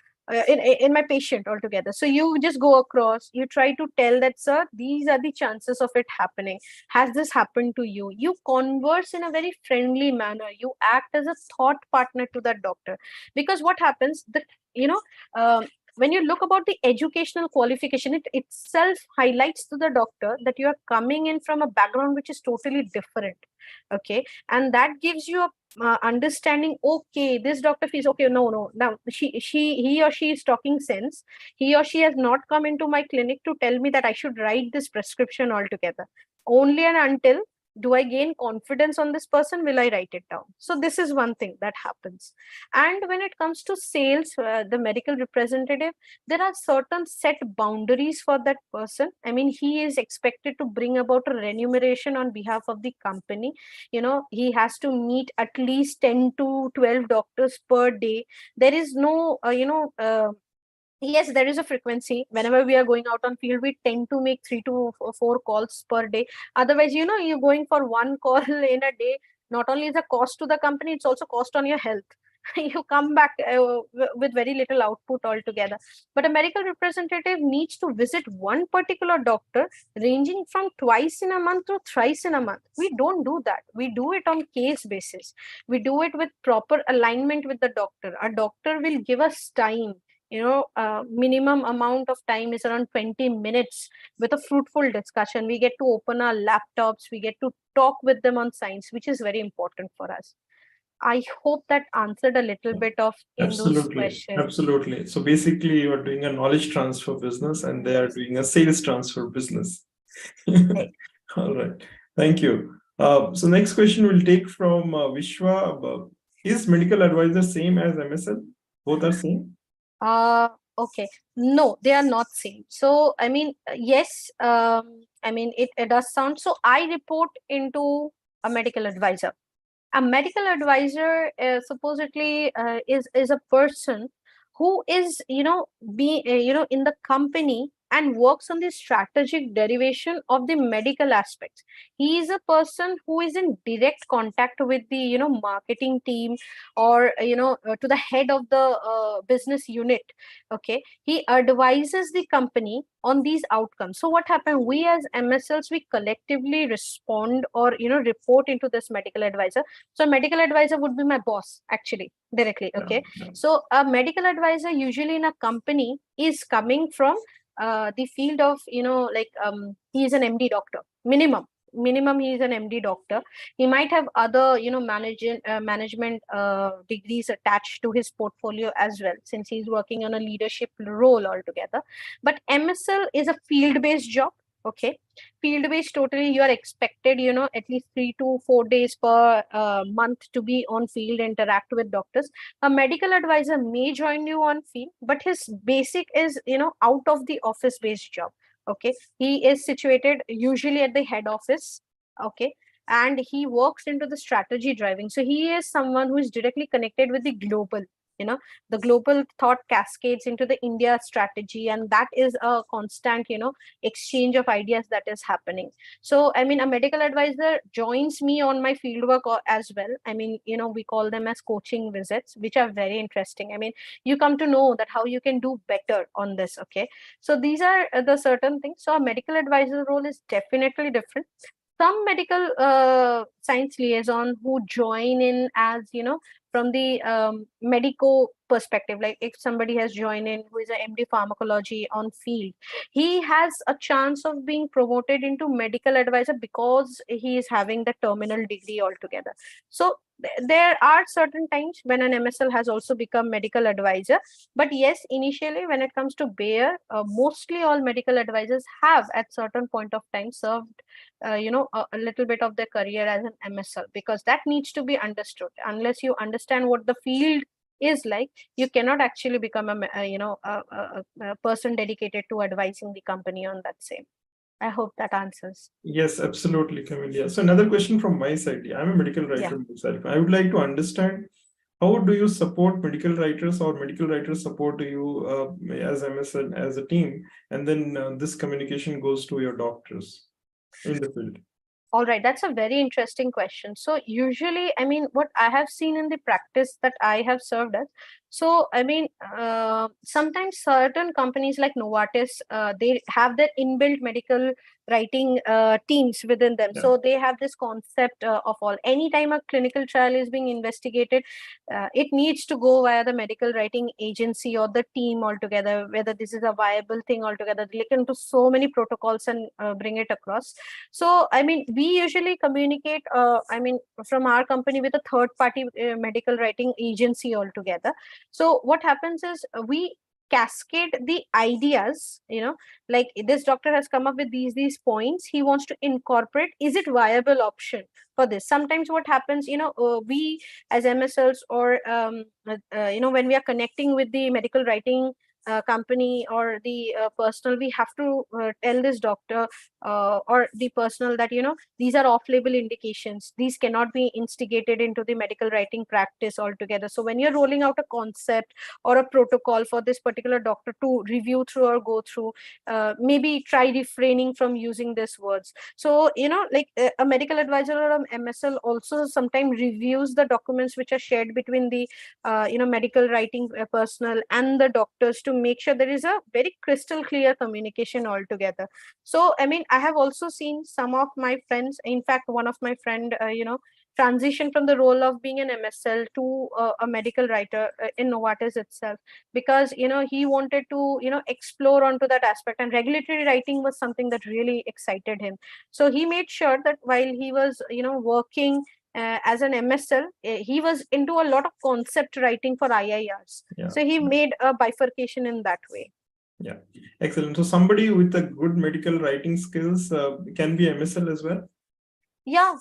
In my patient altogether. So you just go across, you try to tell that, sir, these are the chances of it happening. Has this happened to you? You converse in a very friendly manner. You act as a thought partner to that doctor. Because what happens, that when you look about the educational qualification, it itself highlights to the doctor that you are coming in from a background which is totally different. Okay. And that gives you a understanding, okay, this doctor feels okay, no, now he or she is talking sense. He or she has not come into my clinic to tell me that I should write this prescription altogether. Only and until do I gain confidence on this person, will I write it down. So this is one thing that happens. And when it comes to sales, the medical representative, there are certain set boundaries for that person. I mean, he is expected to bring about a remuneration on behalf of the company. He has to meet at least 10 to 12 doctors per day. There is no yes, there is a frequency. Whenever we are going out on field, we tend to make 3 to 4 calls per day. Otherwise, you're going for one call in a day. Not only is a cost to the company, it's also cost on your health. You come back with very little output altogether. But a medical representative needs to visit one particular doctor ranging from twice in a month to thrice in a month. We don't do that. We do it on case basis. We do it with proper alignment with the doctor. A doctor will give us time. Minimum amount of time is around 20 minutes with a fruitful discussion. We get to open our laptops, we get to talk with them on science, which is very important for us. I hope that answered a little bit of Indu's question. Absolutely. So basically, you are doing a knowledge transfer business and they are doing a sales transfer business. Right. All right. Thank you. So next question we'll take from Vishwa. Is medical advisor same as MSL? Both are same? Okay. No, they are not same. So, I mean, yes, I mean, it does sound. So I report into a medical advisor. A medical advisor supposedly is a person who is in the company and works on the strategic derivation of the medical aspects. He is a person who is in direct contact with the marketing team, or to the head of the business unit. Okay, he advises the company on these outcomes. So what happened, we as MSLs, we collectively respond or report into this medical advisor. So medical advisor would be my boss actually directly. Okay. Yeah. So a medical advisor usually in a company is coming from the field of he is an MD doctor. Minimum he is an MD doctor. He might have other management degrees attached to his portfolio as well, since he's working on a leadership role altogether. But MSL is a field based job. Okay, field-based totally, you are expected, at least 3 to 4 days per month to be on field, interact with doctors. A medical advisor may join you on field, but his basic is, out of the office-based job. Okay, he is situated usually at the head office. Okay, and he works into the strategy driving. So he is someone who is directly connected with the global. The global thought cascades into the India strategy, and that is a constant, exchange of ideas that is happening. So I mean, a medical advisor joins me on my fieldwork as well. I mean, we call them as coaching visits, which are very interesting. I mean, you come to know that how you can do better on this. Okay, so these are the certain things. So a medical advisor role is definitely different. Some medical science liaison who join in as, from the medico perspective, like if somebody has joined in who is a MD pharmacology on field, he has a chance of being promoted into medical advisor because he is having the terminal degree altogether. So there are certain times when an MSL has also become medical advisor. But yes, initially when it comes to Bayer, mostly all medical advisors have at certain point of time served a little bit of their career as an MSL, because that needs to be understood. Unless you understand what the field is like, you cannot actually become a person dedicated to advising the company on that same. I hope that answers. Yes, absolutely, Camelia. So another question from my side. I'm a medical writer myself. I would like to understand, how do you support medical writers, or medical writers support you as MSN, as a team, and then this communication goes to your doctors in the field? All right, that's a very interesting question. So usually, I mean, what I have seen in the practice that I have served as, so I mean, sometimes certain companies like Novartis, they have their inbuilt medical writing teams within them. Yeah. So they have this concept of all. Anytime a clinical trial is being investigated, it needs to go via the medical writing agency or the team altogether, whether this is a viable thing altogether. They look into so many protocols and bring it across. So, I mean, we usually communicate, from our company with a third party medical writing agency altogether. So what happens is we cascade the ideas, like this doctor has come up with these points, he wants to incorporate, is it viable option for this? Sometimes what happens, we as MSLs or when we are connecting with the medical writing company or the personal, we have to tell this doctor or the personal that these are off-label indications, these cannot be instigated into the medical writing practice altogether. So when you're rolling out a concept or a protocol for this particular doctor to review through or go through, maybe try refraining from using these words. So like a medical advisor or an MSL also sometimes reviews the documents which are shared between the medical writing personnel and the doctors to make sure there is a very crystal clear communication altogether. So I mean, I have also seen some of my friends, in fact one of my friend transition from the role of being an MSL to a medical writer in Novartis itself, because he wanted to explore onto that aspect, and regulatory writing was something that really excited him. So he made sure that while he was working as an MSL, he was into a lot of concept writing for IIRs. Yeah. So he made a bifurcation in that way. Yeah, excellent. So somebody with a good medical writing skills can be MSL as well? Yeah,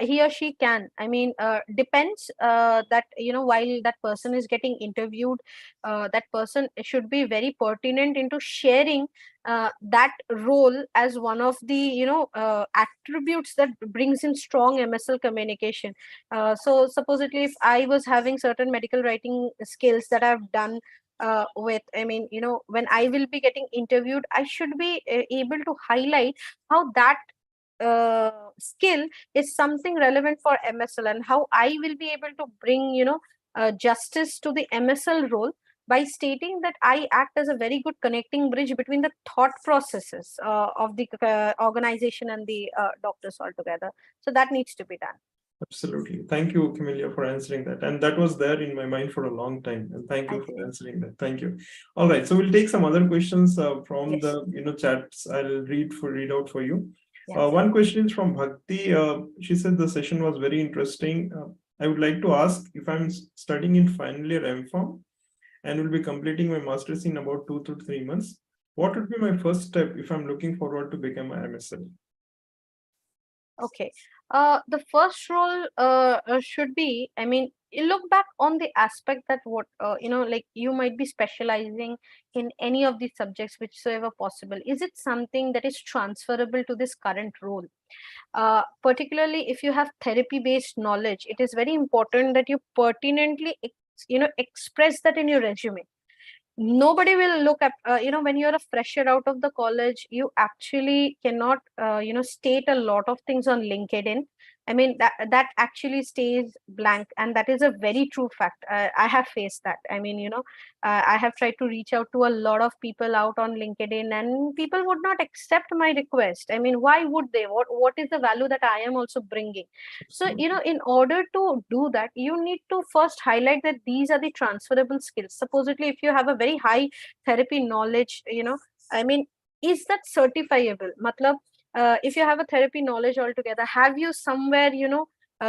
he or she can. I mean, depends that while that person is getting interviewed, that person should be very pertinent into sharing that role as one of the attributes that brings in strong MSL communication. So supposedly, if I was having certain medical writing skills that I've done with, I mean, when I will be getting interviewed, I should be able to highlight how that skill is something relevant for MSL, and how I will be able to bring justice to the MSL role by stating that I act as a very good connecting bridge between the thought processes of the organization and the doctors altogether. So that needs to be done. Absolutely. Thank you, Camelia, for answering that. And that was there in my mind for a long time. And thank you for answering that. Thank you. All right. So we'll take some other questions from the chats. I'll read out for you. One question is from Bhakti. She said the session was very interesting. I would like to ask, if I'm studying in final year MPharm and will be completing my master's in about 2 to 3 months, what would be my first step if I'm looking forward to become an MSL? Okay. The first role should be, I mean, you look back on the aspect that what, like you might be specializing in any of these subjects whichsoever possible. Is it something that is transferable to this current role? Particularly if you have therapy-based knowledge, it is very important that you pertinently, express that in your resume. Nobody will look at, when you're a fresher out of the college, you actually cannot state a lot of things on LinkedIn. I mean, that actually stays blank, and that is a very true fact. I have faced that. I mean, I have tried to reach out to a lot of people out on LinkedIn, and people would not accept my request. I mean, why would they? What is the value that I am also bringing? So, in order to do that, you need to first highlight that these are the transferable skills. Supposedly, if you have a very high therapy knowledge, I mean, is that certifiable? Matlab, if you have a therapy knowledge altogether, have you somewhere,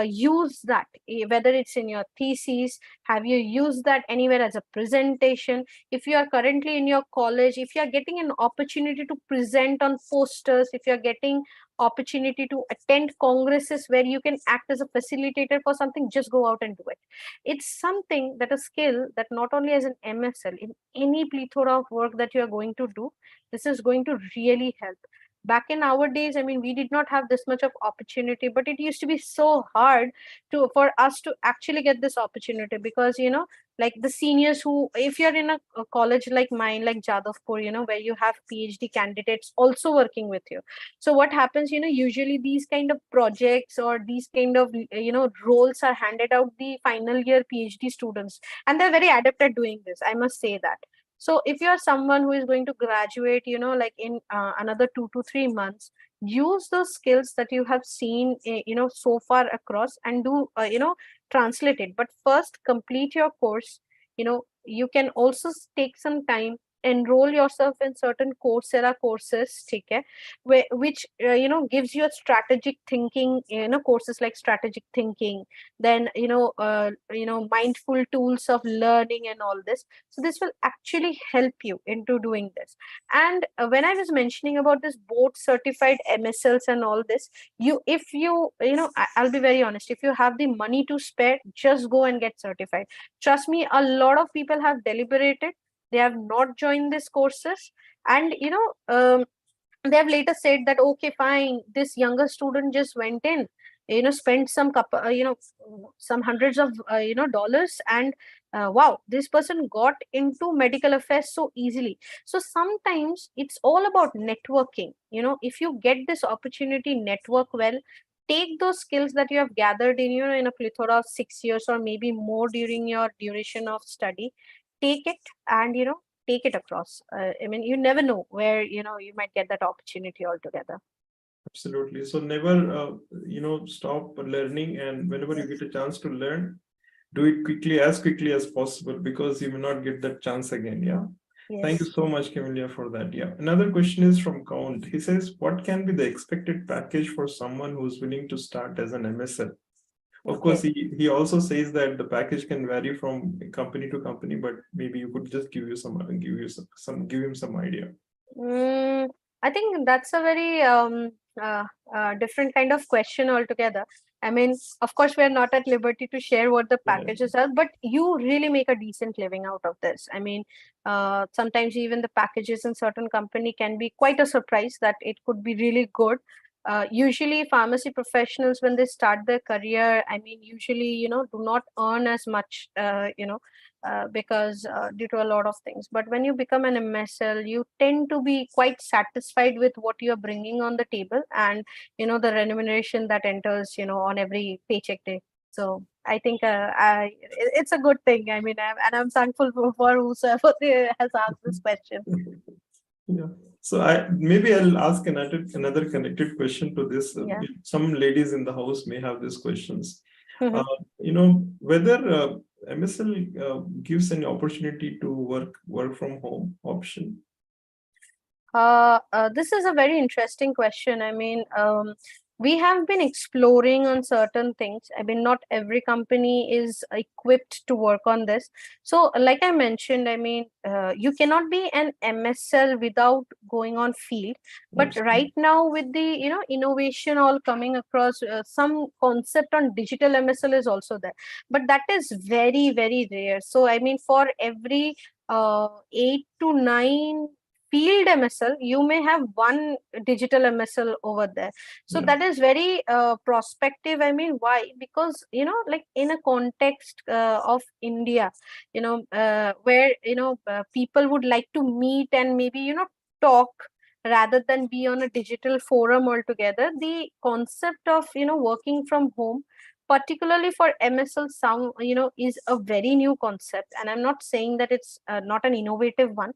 use that, whether it's in your thesis, have you used that anywhere as a presentation? If you are currently in your college, if you are getting an opportunity to present on posters, if you are getting opportunity to attend congresses where you can act as a facilitator for something, just go out and do it. It's something that a skill that not only as an MSL, in any plethora of work that you are going to do, this is going to really help. Back in our days, I mean, we did not have this much of opportunity, but it used to be so hard for us to actually get this opportunity, because like the seniors who, if you're in a college like mine, like Jadavpur, where you have PhD candidates also working with you. So what happens, usually these kind of projects or these kind of roles are handed out the final year PhD students, and they're very adept at doing this, I must say that. So if you're someone who is going to graduate, like in another 2 to 3 months, use those skills that you have seen, so far across, and do, translate it. But first, complete your course. You can also take some time, enroll yourself in certain Coursera courses, okay, which gives you a strategic thinking, courses like strategic thinking, then mindful tools of learning and all this. So this will actually help you into doing this. And when I was mentioning about this board certified MSLs and all this, if you I'll be very honest, if you have the money to spare, just go and get certified. Trust me, a lot of people have deliberated, they have not joined these courses, and they have later said that, okay, fine, this younger student just went in, spent some some hundreds of dollars, and wow, this person got into medical affairs so easily. So sometimes it's all about networking. If you get this opportunity, network well, take those skills that you have gathered in in a plethora of 6 years or maybe more during your duration of study, take it, and take it across. I mean, you never know where you might get that opportunity altogether. Absolutely. So never, stop learning, and whenever you get a chance to learn, do it quickly as possible, because you may not get that chance again. Yeah. Yes. Thank you so much, Camelia, for that. Yeah. Another question is from Count. He says, what can be the expected package for someone who's willing to start as an MSL? Of course, he also says that the package can vary from company to company, but maybe you could just give him some idea. I think that's a very different kind of question altogether. I mean, of course, we're not at liberty to share what the packages are, but you really make a decent living out of this. I mean, sometimes even the packages in certain company can be quite a surprise, that it could be really good. Usually pharmacy professionals, when they start their career, I mean, usually, do not earn as much, because due to a lot of things. But when you become an MSL, you tend to be quite satisfied with what you're bringing on the table, and, the remuneration that enters, on every paycheck day. So I think it's a good thing. I mean, I'm thankful for whosoever has asked this question. Yeah. So I'll ask another connected question to this. Yeah. Some ladies in the house may have these questions. Mm-hmm. Whether MSL gives an opportunity to work from home option. This is a very interesting question. I mean, we have been exploring on certain things. I mean, not every company is equipped to work on this. So, like I mentioned, I mean, you cannot be an MSL without going on field. But right now, with the innovation all coming across, some concept on digital MSL is also there. But that is very, very rare. So, I mean, for every 8 to 9 field MSL, you may have one digital MSL over there. So that is very prospective. I mean, why? Because like in a context of India, where people would like to meet and maybe talk rather than be on a digital forum altogether. The concept of working from home, particularly for MSL, sound is a very new concept, and I'm not saying that it's not an innovative one,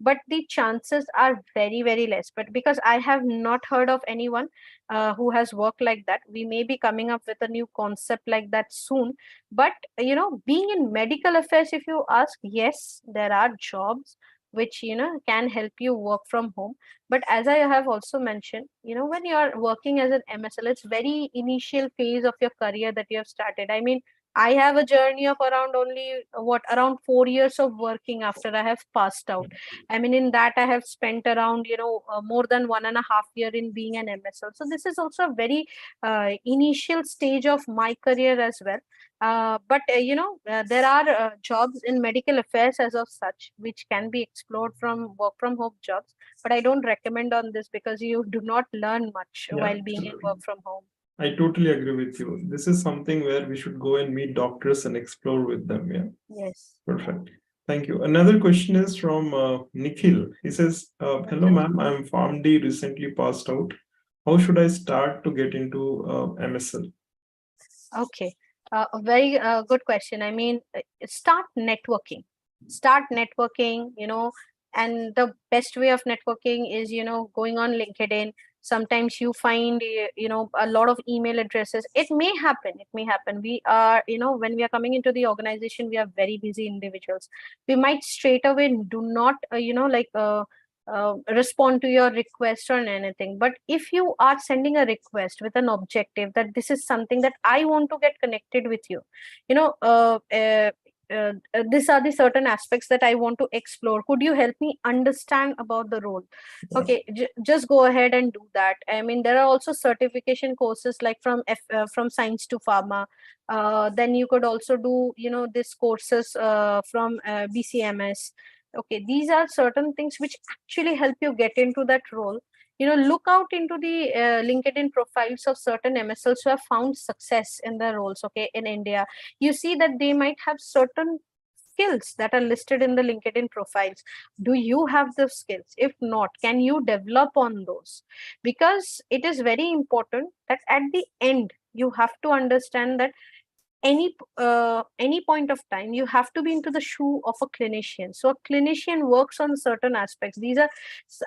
but the chances are very, very less. But because I have not heard of anyone who has worked like that, we may be coming up with a new concept like that soon. But being in medical affairs, if you ask, yes, there are jobs which can help you work from home. But as I have also mentioned, when you are working as an MSL, it's very initial phase of your career that you have started. I mean, I have a journey of around only around 4 years of working after I have passed out. I mean, in that I have spent around more than 1.5 year in being an MSL. So this is also a very initial stage of my career as well. But there are jobs in medical affairs as of such which can be explored from work from home jobs. But I don't recommend on this because you do not learn much while being in work from home. I totally agree with you. This is something where we should go and meet doctors and explore with them. Yeah. Yes. Perfect. Thank you. Another question is from Nikhil. He says, hello, ma'am. I'm PharmD, recently passed out. How should I start to get into MSL? Okay. A very good question. I mean, start networking. Start networking, and the best way of networking is, going on LinkedIn. Sometimes you find, a lot of email addresses. It may happen. It may happen. We are, when we are coming into the organization, we are very busy individuals. We might straight away do not, respond to your request or anything. But if you are sending a request with an objective that this is something that I want to get connected with you, these are the certain aspects that I want to explore. Could you help me understand about the role? Okay, just go ahead and do that. I mean, there are also certification courses like from science to pharma. Then you could also do, these courses from BCMS. Okay, these are certain things which actually help you get into that role. Look out into the LinkedIn profiles of certain MSLs who have found success in their roles. Okay, in India, you see that they might have certain skills that are listed in the LinkedIn profiles. Do you have the skills? If not, can you develop on those? Because it is very important that at the end you have to understand that any point of time you have to be into the shoe of a clinician. So a clinician works on certain aspects.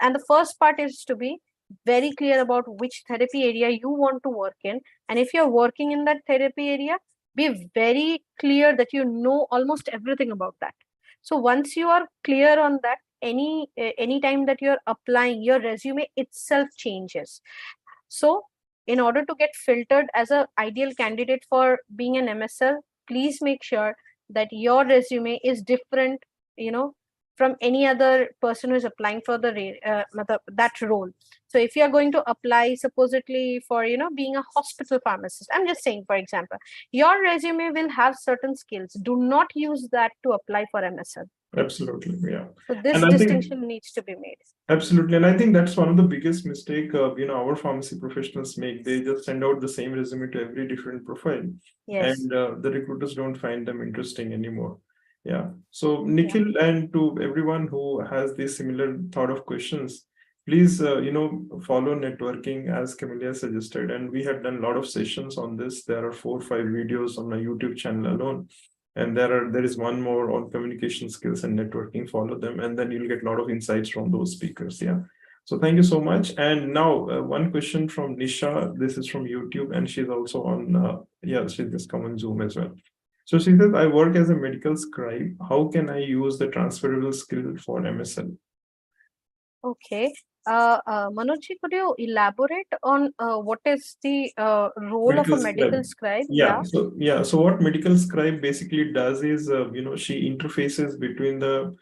And the first part is to be very clear about which therapy area you want to work in, and if you're working in that therapy area, be very clear that you know almost everything about that. So once you are clear on that, any time that you're applying, your resume itself changes. So in order to get filtered as an ideal candidate for being an MSL, please make sure that your resume is different, from any other person who is applying for that role. So if you are going to apply supposedly for, being a hospital pharmacist, I'm just saying, for example, your resume will have certain skills. Do not use that to apply for MSL. Absolutely, yeah. So this distinction needs to be made. Absolutely, and I think that's one of the biggest mistake our pharmacy professionals make. They just send out the same resume to every different profile, yes, and the recruiters don't find them interesting anymore. Yeah. So Nikhil, and to everyone who has these similar thought of questions, please follow networking as Camelia suggested, and we have done a lot of sessions on this. There are 4 or 5 videos on my YouTube channel alone. And there is one more on communication skills and networking. Follow them, and then you'll get a lot of insights from those speakers. Yeah. So thank you so much. And now one question from Nisha. This is from YouTube, and she's also on. She's just come on Zoom as well. So she says, I work as a medical scribe. How can I use the transferable skill for MSL? Okay. Manoj, could you elaborate on what is the role of a Medical medical scribe. scribe? Yeah. Yeah. So what medical scribe basically does is, she interfaces between the,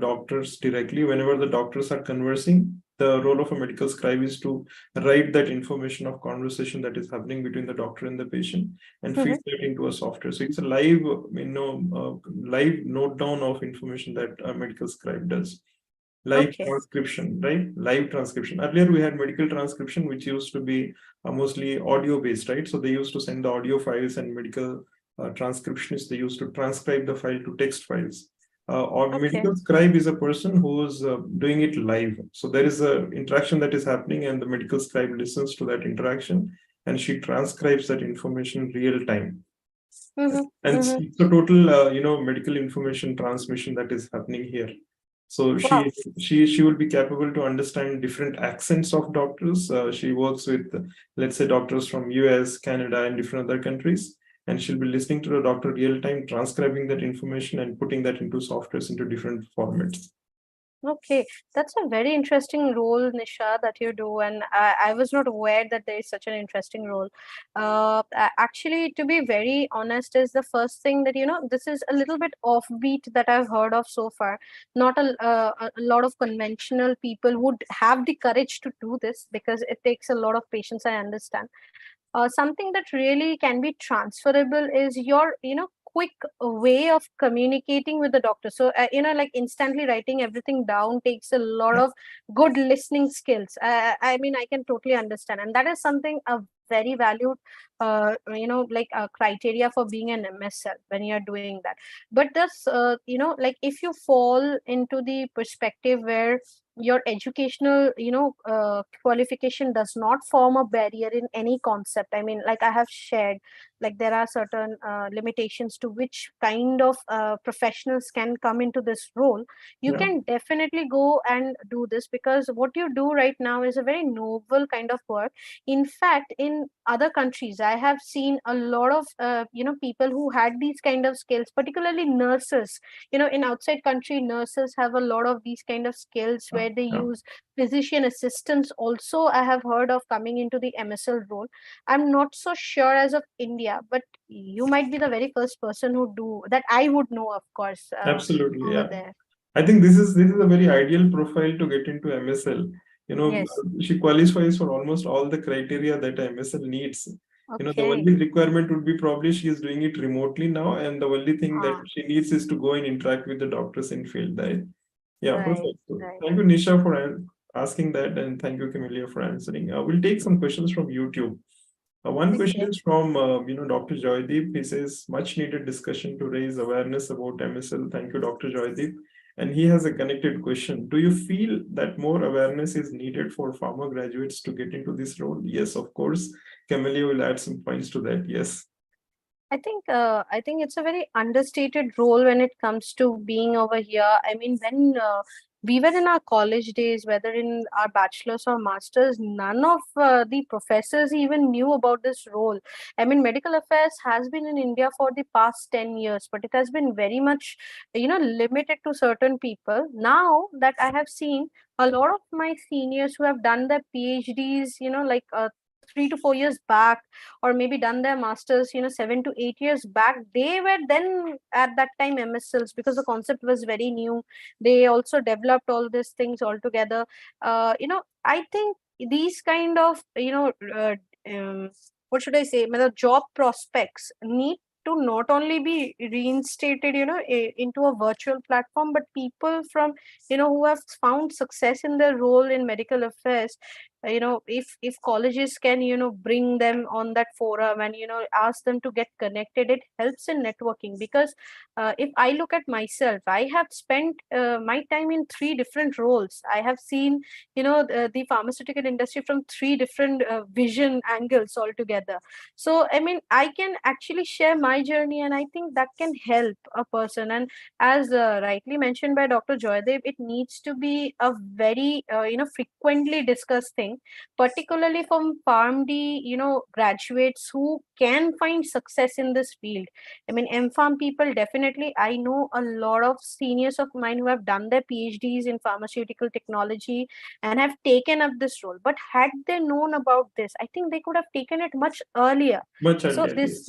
doctors directly. Whenever the doctors are conversing, the role of a medical scribe is to write that information of conversation that is happening between the doctor and the patient and feed Mhm. that into a software. So it's a live, live note down of information that a medical scribe does. Live Okay. transcription, right? Live transcription. Earlier we had medical transcription, which used to be mostly audio based, right? So they used to send the audio files, and medical transcriptionists, they used to transcribe the file to text files. Or Okay. medical scribe is a person who's doing it live. So there is a interaction that is happening, and the medical scribe listens to that interaction, and she transcribes that information real time. Mm-hmm. And it's Mm-hmm. a total, medical information transmission that is happening here. So Wow. she will be capable to understand different accents of doctors. She works with, let's say, doctors from US, Canada, and different other countries, and she'll be listening to the doctor real time, transcribing that information and putting that into softwares into different formats. Okay, that's a very interesting role, Nisha, that you do, and I was not aware that there is such an interesting role. Actually, to be very honest, is the first thing that this is a little bit offbeat that I've heard of so far. Not a lot of conventional people would have the courage to do this because it takes a lot of patience. I understand. Something that really can be transferable is your quick way of communicating with the doctor. So like instantly writing everything down takes a lot of good listening skills. I mean, I can totally understand, and that is something a very valued like a criteria for being an MSL when you're doing that. But this like if you fall into the perspective where your educational qualification does not form a barrier in any concept. I mean, like I have shared, like there are certain limitations to which kind of professionals can come into this role. You Yeah, can definitely go and do this, because what you do right now is a very novel kind of work. In fact, in other countries, I have seen a lot of people who had these kind of skills, particularly nurses. In outside country, nurses have a lot of these kind of skills yeah, where they yeah. use physician assistants also. I have heard of coming into the MSL role. I'm not so sure as of India, but you might be the very first person who do that. I would know, of course, Absolutely, over yeah. there. I think this is a very ideal profile to get into MSL. Yes. She qualifies for almost all the criteria that a MSL needs. The Okay. only requirement would be probably she is doing it remotely now, and the only thing that Ah, she needs is to go and interact with the doctors in field. Right? Yeah, right. perfect. So Right. thank you, Nisha, for asking that, and thank you, Camelia, for answering. We'll take some questions from YouTube. One question Okay. is from Dr. Joydeep. He says, much needed discussion to raise awareness about MSL. Thank you, Dr. Joydeep. And he has a connected question. Do you feel that more awareness is needed for pharma graduates to get into this role? Yes, of course. Camelia will add some points to that. Yes. I think it's a very understated role when it comes to being over here. I mean, when we were in our college days, whether in our bachelor's or master's, none of the professors even knew about this role. I mean, medical affairs has been in India for the past 10 years, but it has been very much, limited to certain people. Now that I have seen a lot of my seniors who have done their PhDs, like 3 to 4 years back, or maybe done their masters 7 to 8 years back, they were then at that time MSLs, because the concept was very new. They also developed all these things all together. I think these kind of what should I say, job prospects need to not only be reinstated into a virtual platform, but people from who have found success in their role in medical affairs, if colleges can bring them on that forum and ask them to get connected, it helps in networking. Because if I look at myself, I have spent my time in three different roles. I have seen the pharmaceutical industry from three different vision angles altogether. So I mean, I can actually share my journey, and I think that can help a person. And as rightly mentioned by Dr. Joydev, it needs to be a very frequently discussed thing, thing, particularly from PharmD, graduates who can find success in this field. I mean, MPharm people, definitely, I know a lot of seniors of mine who have done their PhDs in pharmaceutical technology and have taken up this role. But had they known about this, I think they could have taken it much earlier. Much So earlier, yes.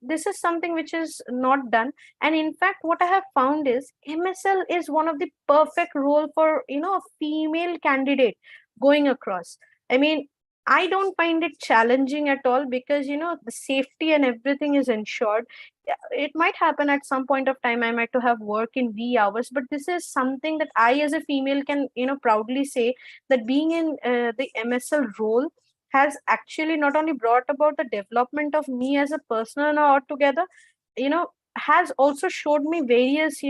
this is something which is not done. And in fact, what I have found is MSL is one of the perfect role for, a female candidate going across. I mean, I don't find it challenging at all because, the safety and everything is ensured. Yeah, it might happen at some point of time I might to have work in wee hours, but this is something that I as a female can, proudly say that being in the MSL role has actually not only brought about the development of me as a person altogether, you know, has also showed me various,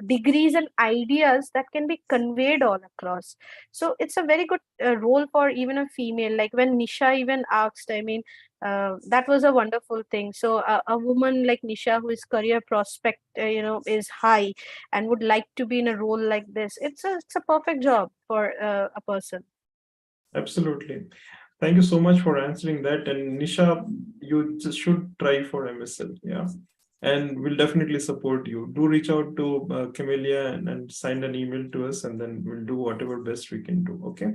degrees and ideas that can be conveyed all across. So it's a very good role for even a female. Like when Nisha even asked, I mean, that was a wonderful thing. So a woman like Nisha, who is career prospect, is high and would like to be in a role like this. It's a perfect job for a person. Absolutely. Thank you so much for answering that. And Nisha, you just should try for MSL. Yeah. And we'll definitely support you. Do reach out to Camellia and send an email to us, and then we'll do whatever best we can do. Okay.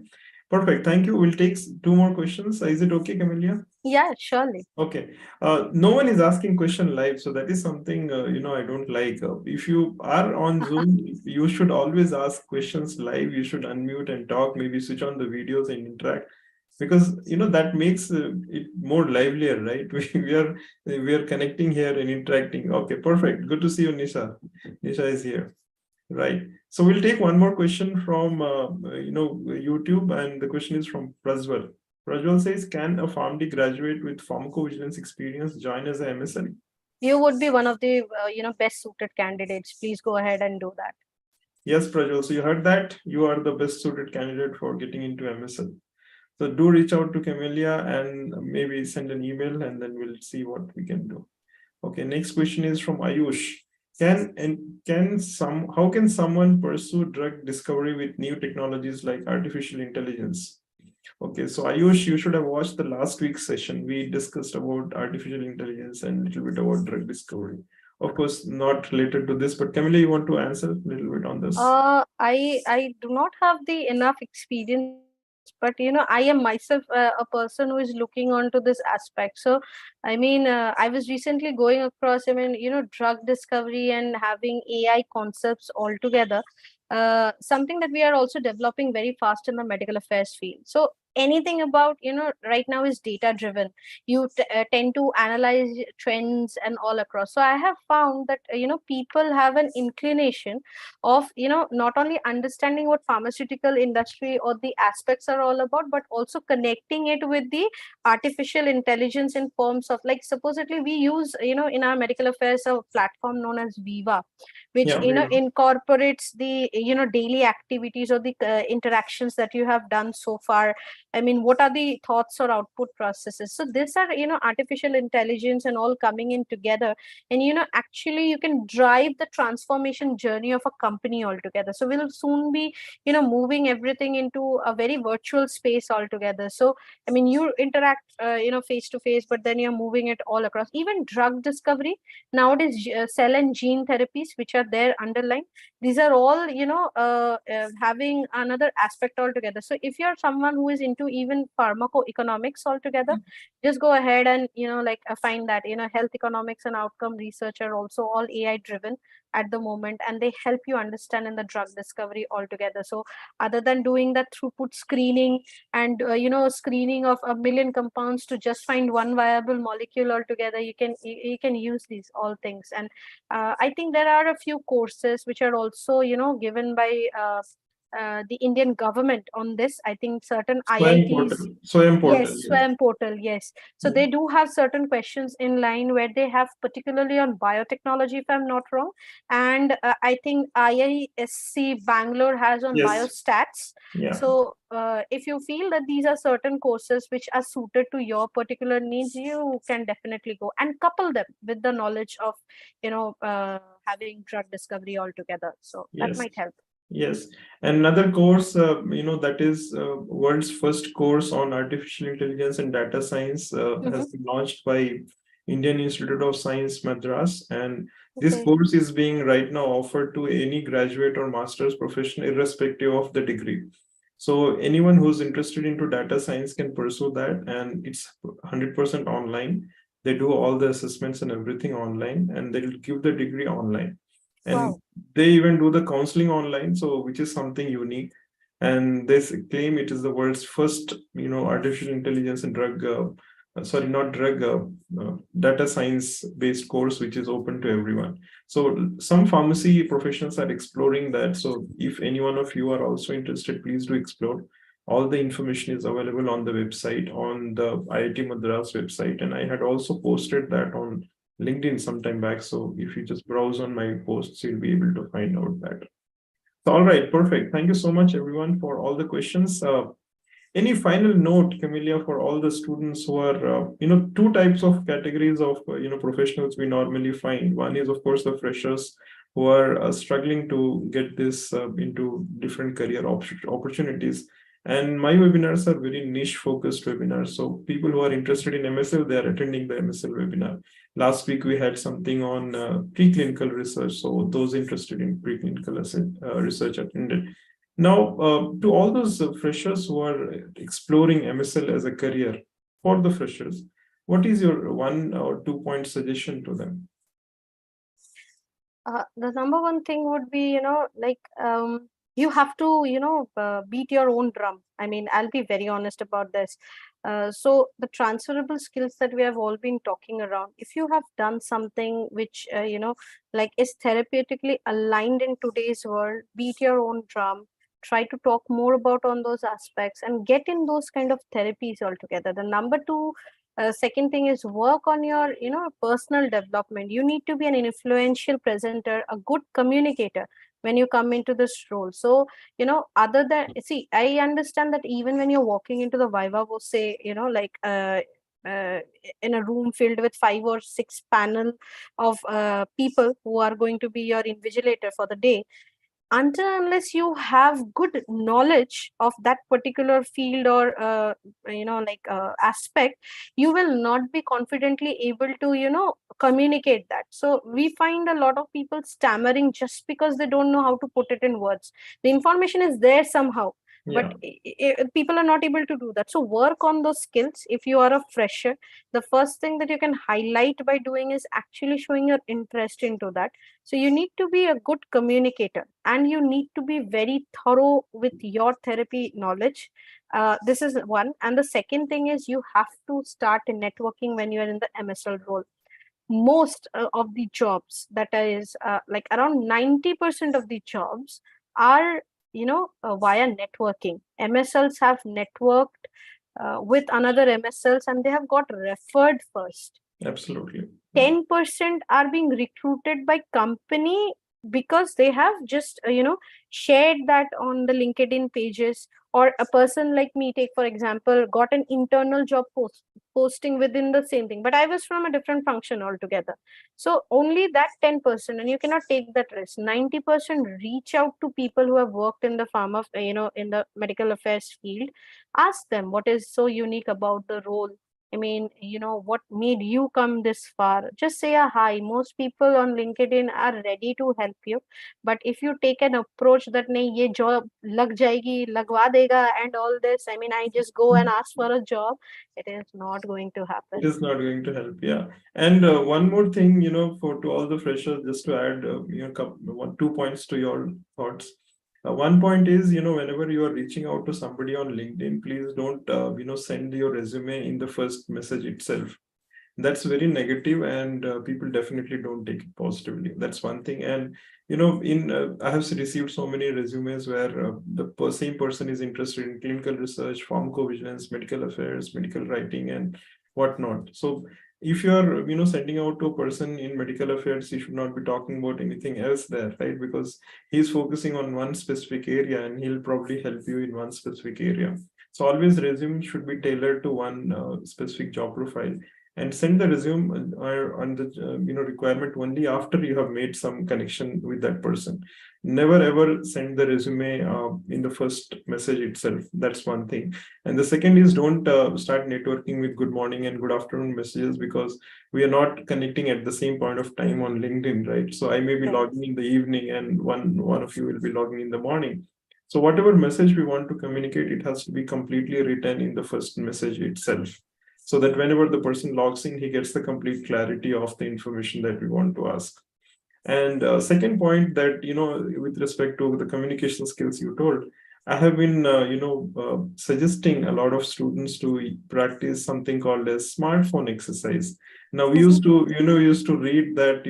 Perfect. Thank you. We'll take two more questions. Is it okay, Camellia? Yeah, surely. Okay. No one is asking question live, so that is something I don't like. If you are on Zoom, you should always ask questions live. You should unmute and talk. Maybe switch on the videos and interact, because that makes it more livelier, right? We are connecting here and interacting. Okay, perfect. Good to see you, Nisha. Nisha is here. Right. So we'll take one more question from YouTube, and the question is from Prajwal. Prajwal says, "Can a PharmD graduate with pharmacovigilance experience join as a MSL?" You would be one of the best suited candidates. Please go ahead and do that. Yes, Prajwal. So you heard that you are the best suited candidate for getting into MSL. So do reach out to Camellia and maybe send an email, and then we'll see what we can do. Okay. Next question is from Ayush. How can someone pursue drug discovery with new technologies like artificial intelligence? Okay, so Ayush, you should have watched the last week's session. We discussed about artificial intelligence and a little bit about drug discovery. Of course, not related to this, but Camilla, you want to answer a little bit on this? I do not have the enough experience, but I am myself a person who is looking onto this aspect. So I mean, I was recently going across, I mean, drug discovery and having AI concepts altogether, something that we are also developing very fast in the medical affairs field. So anything about right now is data driven. You tend to analyze trends and all across. So I have found that people have an inclination of not only understanding what pharmaceutical industry or the aspects are all about, but also connecting it with the artificial intelligence in forms of, like, supposedly we use in our medical affairs a platform known as Viva, which incorporates the daily activities or the interactions that you have done so far. I mean, what are the thoughts or output processes? So these are artificial intelligence and all coming in together, and actually you can drive the transformation journey of a company altogether. So we'll soon be moving everything into a very virtual space altogether. So I mean, you interact face to face, but then you're moving it all across. Even drug discovery nowadays, cell and gene therapies which are there underlying, these are all having another aspect altogether. So if you're someone who is into even pharmacoeconomics altogether, just go ahead and find that health economics and outcome research are also all AI driven at the moment, and they help you understand in the drug discovery altogether. So other than doing that throughput screening and screening of a million compounds to just find one viable molecule altogether, you can use these all things. And I think there are a few courses which are also given by the Indian government on this. I think certain IITs. SWAYAM portal. Yes, SWAYAM portal. Yes. So they do have certain questions in line where they have particularly on biotechnology, if I'm not wrong. And I think IISc Bangalore has on biostats. Yeah. So if you feel that these are certain courses which are suited to your particular needs, you can definitely go and couple them with the knowledge of, having drug discovery altogether. So that might help. Yes, and another course, that is world's first course on artificial intelligence and data science has been launched by Indian Institute of Science, Madras, and this Okay. course is being right now offered to any graduate or master's professional, irrespective of the degree. So anyone who's interested into data science can pursue that, and it's 100% online. They do all the assessments and everything online, and they'll give the degree online. And Wow. they even do the counseling online, so which is something unique. And they claim it is the world's first, artificial intelligence and sorry, not drug, data science based course, which is open to everyone. So some pharmacy professionals are exploring that. So if any one of you are also interested, please do explore. All the information is available on the website, on the IIT Madras website, and I had also posted that on LinkedIn some time back. So if you just browse on my posts, you'll be able to find out that. So, all right, perfect. Thank you so much, everyone, for all the questions. Any final note, Camelia, for all the students who are, two types of categories of, professionals we normally find. One is, of course, the freshers who are struggling to get this into different career opportunities. And my webinars are very niche focused webinars. So people who are interested in MSL, they are attending the MSL webinar. Last week, we had something on preclinical research. So those interested in preclinical research attended. Now, to all those freshers who are exploring MSL as a career, for the freshers, what is your 1 or 2 point suggestion to them? The number one thing would be, you have to, beat your own drum. I mean, I'll be very honest about this. So the transferable skills that we have all been talking around, if you have done something which, like is therapeutically aligned in today's world, beat your own drum, try to talk more about on those aspects and get in those kind of therapies altogether. The number two, second thing is work on your personal development. You need to be an influential presenter, a good communicator when you come into this role. So other than, see, I understand that even when you're walking into the viva, we'll say, uh, in a room filled with 5 or 6 panel of people who are going to be your invigilator for the day, until unless you have good knowledge of that particular field or aspect, you will not be confidently able to communicate that. So we find a lot of people stammering just because they don't know how to put it in words. The information is there somehow, but people are not able to do that. So work on those skills. If you are a fresher, the first thing that you can highlight by doing is actually showing your interest into that. So you need to be a good communicator and you need to be very thorough with your therapy knowledge. This is one. And the second thing is you have to start networking when you are in the MSL role. Most of the jobs, that is like around 90% of the jobs are, via networking. MSLs have networked with another MSLs and they have got referred first. Absolutely. 10% are being recruited by company because they have just shared that on the LinkedIn pages, or a person like me, take for example, got an internal job posting within the same thing, but I was from a different function altogether. So only that 10%, and you cannot take that risk. 90% reach out to people who have worked in the pharma, in the medical affairs field. Ask them what is so unique about the role. I mean, what made you come this far? Just say a hi. Most people on LinkedIn are ready to help you. But if you take an approach that nahi, ye job lag jayegi, lagwa dega, and all this, I mean, I just go and ask for a job, it is not going to happen. It is not going to help, yeah. And one more thing, for to all the freshers, just to add, 2 points to your thoughts. One point is, whenever you are reaching out to somebody on LinkedIn, please don't, send your resume in the first message itself. That's very negative, and people definitely don't take it positively. That's one thing. And I have received so many resumes where the same person is interested in clinical research, pharmacovigilance, medical affairs, medical writing, and whatnot. So if you are sending out to a person in medical affairs, you should not be talking about anything else there, right? Because he's focusing on one specific area and he'll probably help you in one specific area. So always resume should be tailored to one specific job profile. and send the resume or on the requirement only after you have made some connection with that person. Never ever send the resume in the first message itself. That's one thing. And the second is, don't start networking with good morning and good afternoon messages, because we are not connecting at the same point of time on LinkedIn, right? So I may be logging in the evening and one of you will be logging in the morning. So whatever message we want to communicate, it has to be completely written in the first message itself, so that whenever the person logs in, he gets the complete clarity of the information that we want to ask. And second point, that, with respect to the communication skills you told, I have been, suggesting a lot of students to practice something called a smartphone exercise. Now, we used to, read that,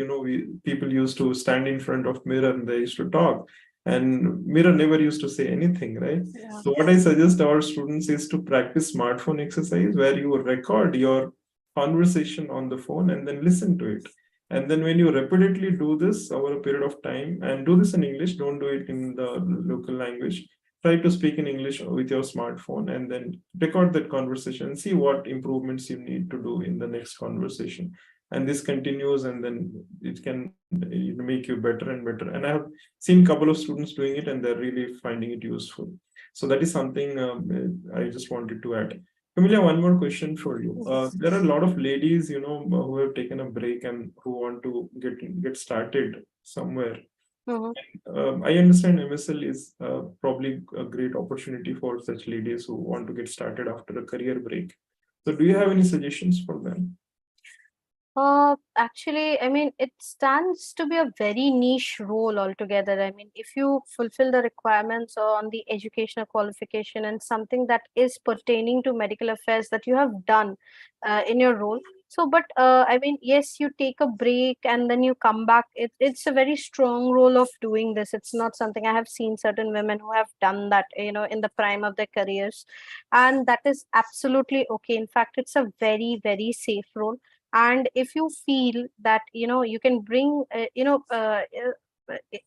people used to stand in front of mirror and they used to talk, and mirror never used to say anything, right? Yeah. So what I suggest our students is to practice smartphone exercise, where you record your conversation on the phone and then listen to it. And then when you repeatedly do this over a period of time, and do this in English, don't do it in the local language, try to speak in English with your smartphone and then record that conversation and see what improvements you need to do in the next conversation. And this continues, and then it can make you better and better. And I have seen a couple of students doing it and they're really finding it useful. So that is something I just wanted to add. Camelia, one more question for you. There are a lot of ladies, who have taken a break and who want to get started somewhere. I understand MSL is probably a great opportunity for such ladies who want to get started after a career break. So do you have any suggestions for them? Actually, I mean, it stands to be a very niche role altogether. I mean, if you fulfill the requirements on the educational qualification and something that is pertaining to medical affairs that you have done in your role. So, but I mean, yes, you take a break and then you come back. It's a very strong role of doing this. It's not something I have seen certain women who have done that, in the prime of their careers. And that is absolutely okay. In fact, it's a very, very safe role. And if you feel that you can bring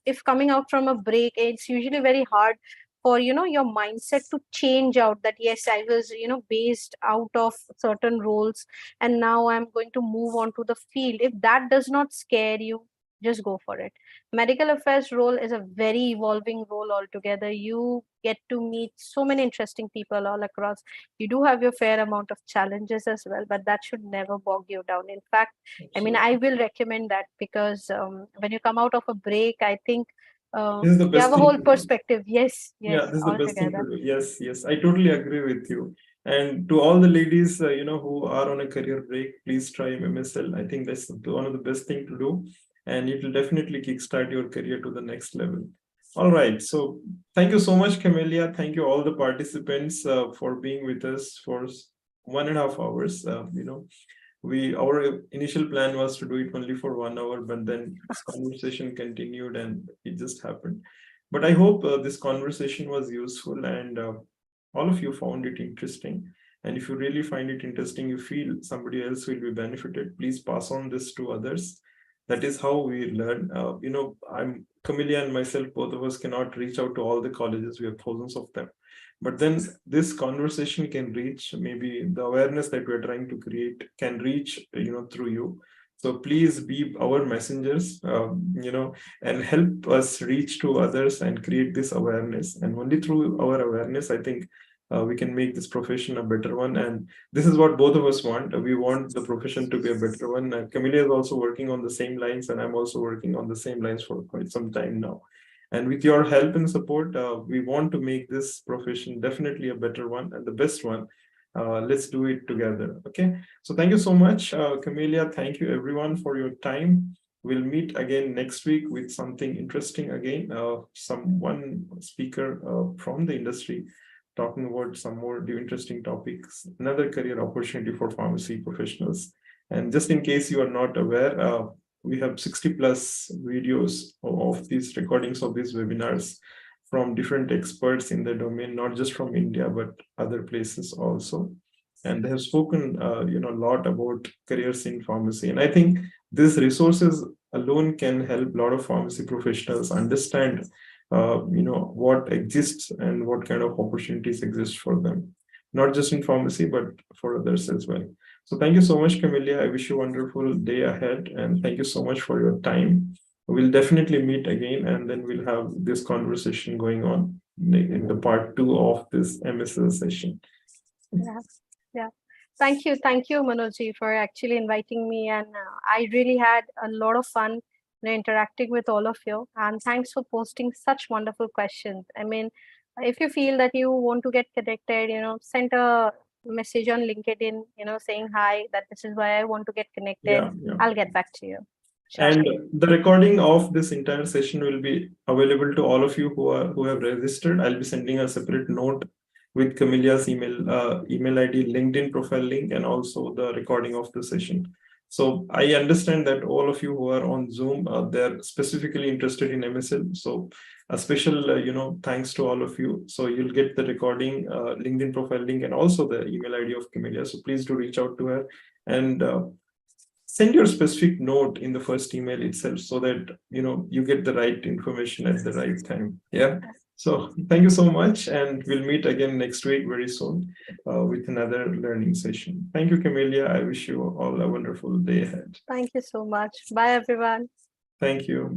if coming out from a break, it's usually very hard for your mindset to change out, that yes, I was based out of certain roles and now I'm going to move on to the field. If that does not scare you, just go for it. Medical affairs role is a very evolving role altogether. You get to meet so many interesting people all across. You do have your fair amount of challenges as well, but that should never bog you down. In fact, I mean, I will recommend that, because when you come out of a break, I think This is the you best have a thing whole to do. perspective. Yes, Yeah, yes, this is the best thing to altogether. do. Yes, yes, I totally agree with you. And to all the ladies, who are on a career break, please try MSL. I think that's one of the best thing to do, and it will definitely kickstart your career to the next level. All right. So thank you so much, Camelia. Thank you all the participants for being with us for 1.5 hours. Our initial plan was to do it only for 1 hour, but then this conversation continued and it just happened. But I hope this conversation was useful, and all of you found it interesting. And if you really find it interesting, you feel somebody else will be benefited, please pass on this to others. That is how we learn. I'm Camelia and myself, both of us cannot reach out to all the colleges. We have thousands of them. But then this conversation can reach, maybe the awareness that we're trying to create can reach, through you. So please be our messengers, and help us reach to others and create this awareness. And only through our awareness, I think, we can make this profession a better one. And this is what both of us want. We want the profession to be a better one. And Camelia is also working on the same lines, and I'm also working on the same lines for quite some time now. And with your help and support, we want to make this profession definitely a better one and the best one. Let's do it together. Okay. So thank you so much, Camelia. Thank you everyone for your time. We'll meet again next week with something interesting again. One speaker from the industry talking about some more interesting topics, another career opportunity for pharmacy professionals. And just in case you are not aware, we have 60 plus videos of these recordings of these webinars from different experts in the domain, not just from India, but other places also. And they have spoken, a lot about careers in pharmacy. And I think these resources alone can help a lot of pharmacy professionals understand, what exists and what kind of opportunities exist for them, not just in pharmacy, but for others as well. So thank you so much, Camelia. I wish you a wonderful day ahead, and thank you so much for your time. We'll definitely meet again, and then we'll have this conversation going on in the part 2 of this MSL session. Yeah, yeah. Thank you, Manojji, for actually inviting me, and I really had a lot of fun, interacting with all of you. And thanks for posting such wonderful questions. I mean, if you feel that you want to get connected, send a message on LinkedIn, saying hi, that this is why I want to get connected. Yeah. I'll get back to you. Sure. And the recording of this entire session will be available to all of you who have registered. I'll be sending a separate note with Camelia's email ID, LinkedIn profile link, and also the recording of the session. So I understand that all of you who are on Zoom, they're specifically interested in MSL. So a special, thanks to all of you. So you'll get the recording, LinkedIn profile link, and also the email ID of Camelia. So please do reach out to her and send your specific note in the first email itself so that you get the right information at the right time. Yeah. So thank you so much, and we'll meet again next week very soon with another learning session. Thank you, Camelia. I wish you all a wonderful day ahead. Thank you so much. Bye, everyone. Thank you.